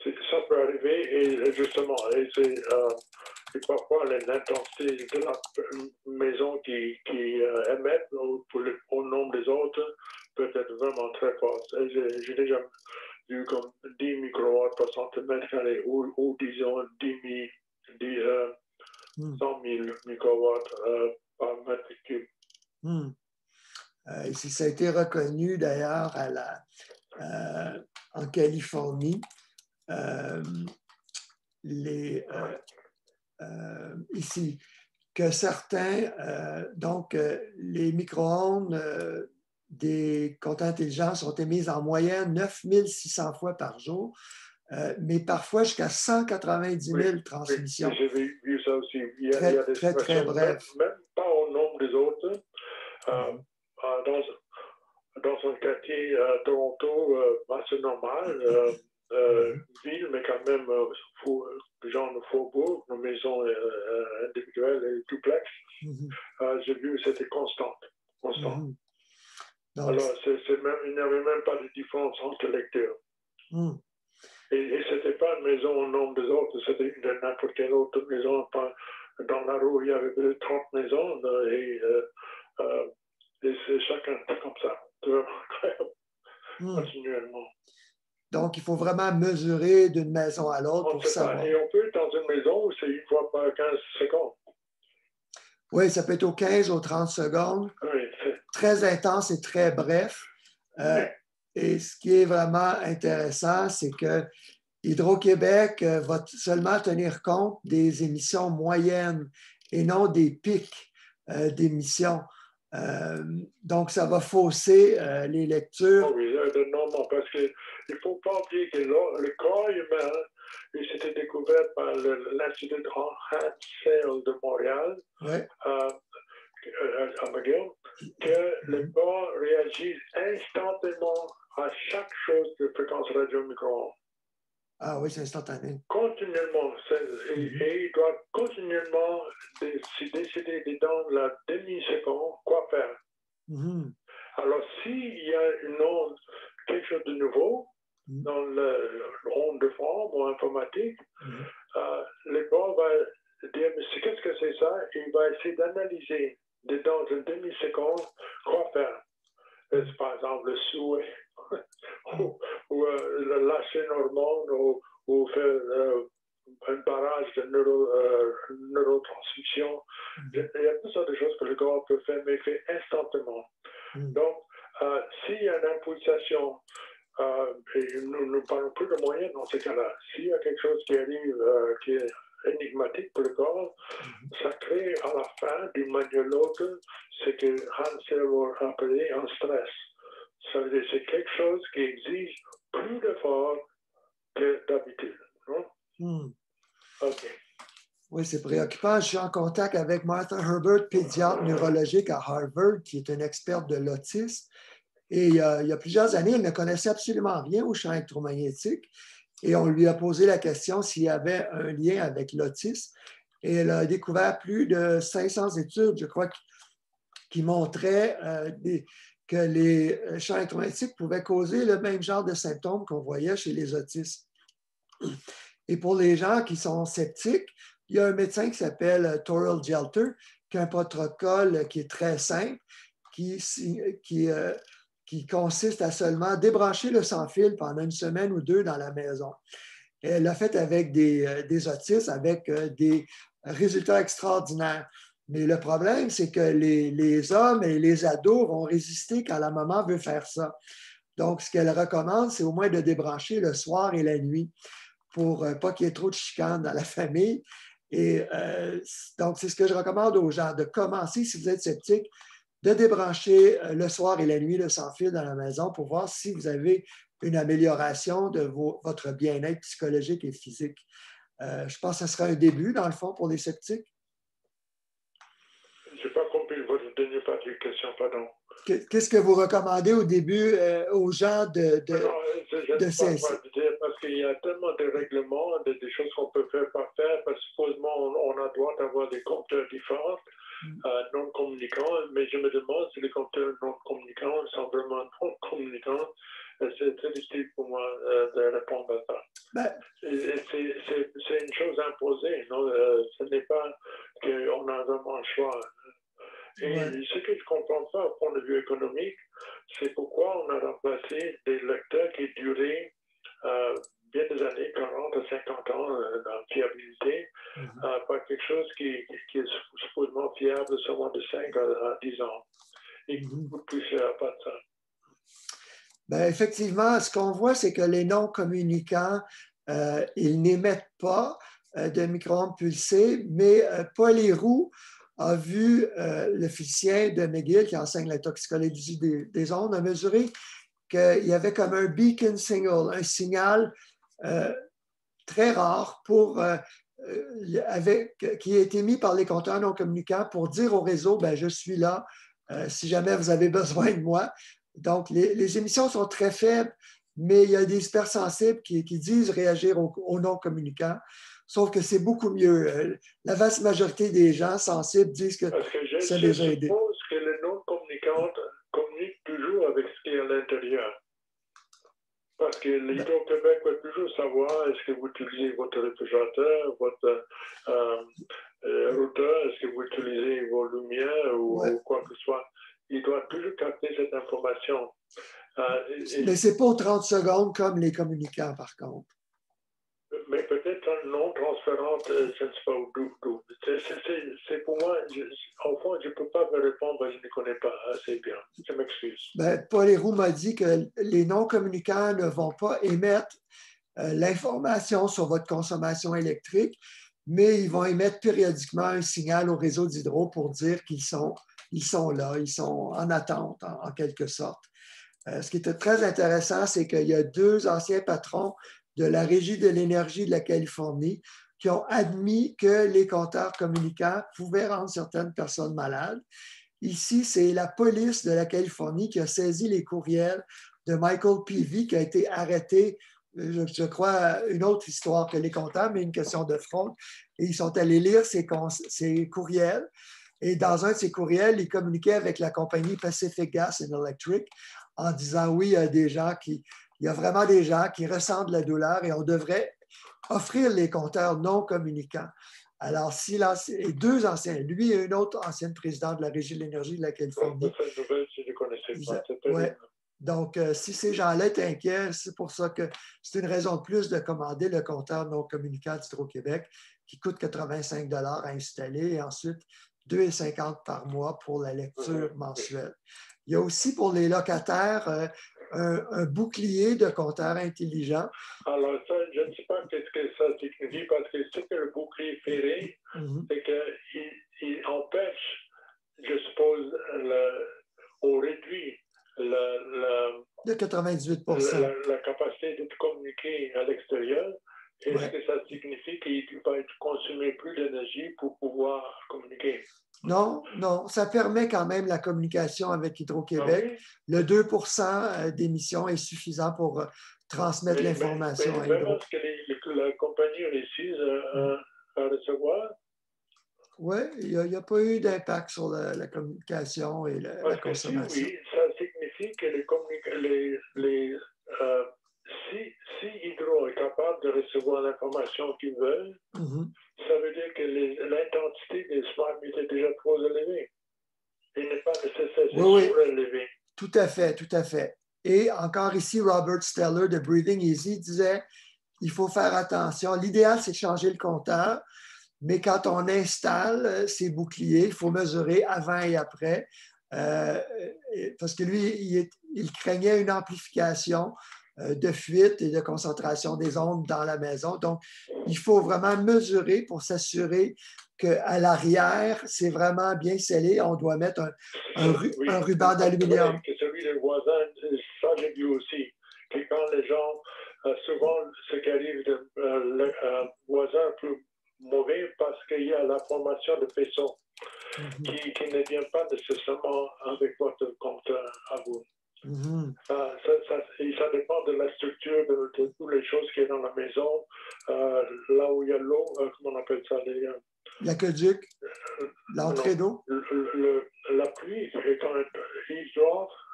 Ça peut arriver, et justement, et parfois l'intensité de la maison qui émet au nombre des autres peut être vraiment très forte. J'ai déjà vu comme 10 microwatts par centimètre carré ou disons 100 000 microwatts par mètre cube. Ça a été reconnu d'ailleurs en Californie. Ici, que certains, les micro-ondes des compteurs intelligents sont émis en moyenne 9600 fois par jour. mais parfois jusqu'à 190 000 transmissions. Oui, j'ai vu ça aussi. Il y a des Très, très bref. même pas au nombre des autres. Dans un quartier à Toronto, assez normal, ville, mais quand même, genre de faubourg, nos maisons individuelles et duplex. J'ai vu que c'était constant. Donc, alors, il n'y avait même pas de différence entre lecteurs. Et ce n'était pas une maison au nombre des autres, c'était n'importe quelle autre maison. Dans la rue, il y avait 30 maisons et c'est chacun comme ça. C'est vraiment incroyable, continuellement. Donc, il faut vraiment mesurer d'une maison à l'autre pour savoir. Et on peut être dans une maison où c'est une fois par 15 secondes. Oui, ça peut être aux 15 ou 30 secondes. Oui, très intense et très bref. Et ce qui est vraiment intéressant, c'est que Hydro-Québec va seulement tenir compte des émissions moyennes et non des pics d'émissions. Donc, ça va fausser les lectures. Oui, non, parce qu'il ne faut pas oublier que le corps humain, et c'était découvert par l'Institut Hansel de Montréal, à McGill, que le corps réagit instantanément à chaque chose de fréquence radio micro-ondes. Ah oui, c'est instantané. Continuellement. Et il doit continuellement décider dans la demi-seconde quoi faire. Alors, s'il y a quelque chose de nouveau dans le ronde de forme ou informatique, le corps va dire, mais qu'est-ce que c'est ça? Et il va essayer d'analyser dans une demi-seconde quoi faire. Par exemple, le souhait, ou lâcher une hormone, ou faire un barrage de neurotransmission. Il y a toutes sortes de choses que le corps peut faire, mais fait instantanément. Donc, s'il y a une impulsation, et nous ne parlons plus de moyens dans ces cas-là, s'il y a quelque chose qui arrive qui est énigmatique pour le corps, ça crée à la fin, d'une manière ou l'autre, ce que Hansel va appeler un stress. Ça veut dire que c'est quelque chose qui exige plus d'efforts que d'habitude. OK. Oui, c'est préoccupant. Je suis en contact avec Martha Herbert, pédiatre neurologique à Harvard, qui est une experte de l'autisme. Et il y a plusieurs années, elle ne connaissait absolument rien au champ électromagnétique. Et on lui a posé la question s'il y avait un lien avec l'autisme. Et elle a découvert plus de 500 études, je crois, qui montraient que les champs électromagnétiques pouvaient causer le même genre de symptômes qu'on voyait chez les autistes. Et pour les gens qui sont sceptiques, il y a un médecin qui s'appelle Toril Gelter, qui a un protocole qui est très simple, qui consiste à seulement débrancher le sans-fil pendant une semaine ou deux dans la maison. Elle l'a fait avec des autistes, avec des résultats extraordinaires. Mais le problème, c'est que les hommes et les ados vont résister quand la maman veut faire ça. Donc, ce qu'elle recommande, c'est au moins de débrancher le soir et la nuit pour pas qu'il y ait trop de chicanes dans la famille. Et donc, c'est ce que je recommande aux gens, de commencer, si vous êtes sceptique, de débrancher le soir et la nuit le sans-fil dans la maison pour voir si vous avez une amélioration de votre bien-être psychologique et physique. Je pense que ce sera un début, dans le fond, pour les sceptiques. Je n'ai pas compris votre dernière partie de question, pardon. Qu'est-ce que vous recommandez au début aux gens de cesser? Parce qu'il y a tellement de règlements, des choses qu'on peut faire, pas faire, parce que supposément on a droit d'avoir des compteurs différents, non communicants, mais je me demande si les compteurs non communicants sont vraiment non communicants. C'est très difficile pour moi de répondre à ça. C'est une chose imposée, non? Ce n'est pas qu'on a vraiment le choix. Et ce que je ne comprends pas au point de vue économique, c'est pourquoi on a remplacé des lecteurs qui duraient bien des années, 40 à 50 ans dans fiabilité, par quelque chose qui est supposément fiable seulement de 5 à 10 ans. Et beaucoup plus cher à part de ça. Ben, effectivement, ce qu'on voit, c'est que les non-communicants, ils n'émettent pas de micro-ondes pulsées, mais Paul Héroux a vu le physicien de McGill qui enseigne la toxicologie des ondes, a mesuré qu'il y avait comme un beacon signal, un signal très rare qui a été mis par les compteurs non communicants pour dire au réseau, ben, je suis là si jamais vous avez besoin de moi. Donc, les émissions sont très faibles, mais il y a des hypersensibles qui disent réagir aux non communicants. Sauf que c'est beaucoup mieux. La vaste majorité des gens sensibles disent que ça les a aidés. Je suppose que les non-communicants communiquent toujours avec ce qui est à l'intérieur. Parce que l'Hydro-Québec va toujours savoir est-ce que vous utilisez votre réfrigérateur, votre routeur, est-ce que vous utilisez vos lumières ou quoi que ce soit. Il doit toujours capter cette information. Mais ce n'est pas aux 30 secondes comme les communicants, par contre. Mais peut-être non transférente, je ne sais pas d'où. C'est pour moi, au fond, je ne peux pas me répondre, je ne connais pas assez bien. Je m'excuse. Ben, Paul Héroux m'a dit que les non-communicants ne vont pas émettre l'information sur votre consommation électrique, mais ils vont émettre périodiquement un signal au réseau d'hydro pour dire qu'ils sont là, ils sont en attente, en quelque sorte. Ce qui était très intéressant, c'est qu'il y a 2 anciens patrons de la Régie de l'énergie de la Californie qui ont admis que les compteurs communicants pouvaient rendre certaines personnes malades. Ici, c'est la police de la Californie qui a saisi les courriels de Michael Peavy qui a été arrêté, je crois, une autre histoire que les compteurs, mais une question de fraude. Et ils sont allés lire ces courriels. Et dans un de ces courriels, ils communiquaient avec la compagnie Pacific Gas and Electric en disant oui, il y a vraiment des gens qui ressentent la douleur et on devrait offrir les compteurs non communicants. Alors, si les 2 anciens, lui et une autre ancienne présidente de la Régie de l'énergie de la Californie. Cette nouvelle, je ne connaissais pas. Ouais. Donc, si ces gens-là est inquiets, c'est pour ça que c'est une raison de plus de commander le compteur non communicant d'Hydro-Québec qui coûte 85 $ à installer et ensuite 2,50 par mois pour la lecture mensuelle. Il y a aussi pour les locataires un bouclier de compteurs intelligents. Alors ça, je ne sais pas ce que ça signifie parce que ce que le bouclier fait, c'est qu'il empêche, je suppose, on réduit de 98 la capacité de communiquer à l'extérieur. Est-ce que ça signifie qu'il va consommer plus d'énergie pour pouvoir communiquer? Non, ça permet quand même la communication avec Hydro-Québec. Le 2 d'émissions est suffisant pour transmettre l'information à Hydro. Est-ce que la compagnie réussit à recevoir? Oui, il n'y a pas eu d'impact sur la communication et la consommation. Oui, ça signifie que si Hydro est capable de recevoir l'information qu'ils veulent, ça veut dire que l'intensité des smart meters est déjà trop élevée. Il n'est pas nécessaire, c'est surélevé. Tout à fait. Et encore ici, Robert Steller de Breathing Easy disait il faut faire attention. L'idéal, c'est de changer le compteur, mais quand on installe ces boucliers, il faut mesurer avant et après. Parce que lui, il craignait une amplification de fuite et de concentration des ondes dans la maison. Donc, il faut vraiment mesurer pour s'assurer qu'à l'arrière, c'est vraiment bien scellé. On doit mettre un ruban d'aluminium. Oui, que celui des voisins, ça j'ai vu aussi. Que quand les gens, souvent, ce qui arrive, le voisin plus mauvais parce qu'il y a la formation de faisceaux qui ne vient pas nécessairement avec votre compteur à vous. Ça dépend de la structure de toutes les choses qui est dans la maison, là où il y a l'eau, comment on appelle ça? L'aqueduc, l'entrée d'eau. La pluie, quand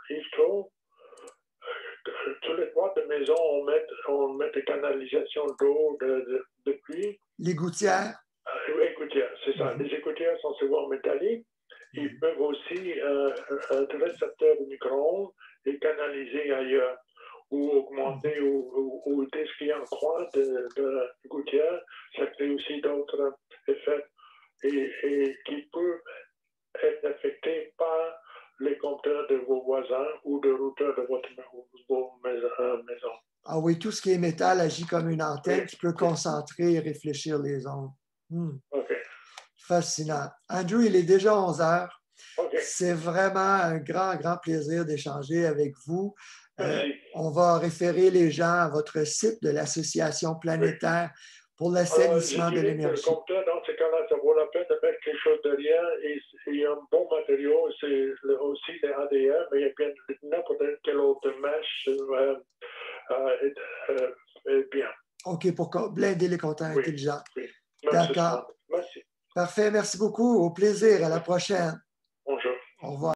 il trouve, tous les toits de maison, on met des canalisations d'eau de pluie. Les gouttières. Les gouttières, c'est ça. Les gouttières sont souvent métalliques. Ils peuvent aussi être récepteurs de micro-ondes et canaliser ailleurs ou augmenter ou dès qu'il y a un coin de gouttière, ça crée aussi d'autres effets et qui peuvent être affectés par les compteurs de vos voisins ou de routeurs de vos maisons. Ah oui, tout ce qui est métal agit comme une antenne qui peut concentrer et réfléchir les ondes. OK. Fascinant. Andrew, il est déjà 11 heures. OK. C'est vraiment un grand plaisir d'échanger avec vous. Merci. On va référer les gens à votre site de l'Association planétaire pour l'assainissement de Je dirais que l'énergie. comme ça, dans ce cas-là, ça vaut la peine de mettre quelque chose derrière et un bon matériau, c'est aussi les ADR, mais il y a bien n'importe quelle autre mèche est bien. OK, pour blinder les compteurs Oui, intelligents. oui. D'accord. Merci. Parfait. Merci beaucoup. Au plaisir. À la prochaine. Bonjour. Au revoir.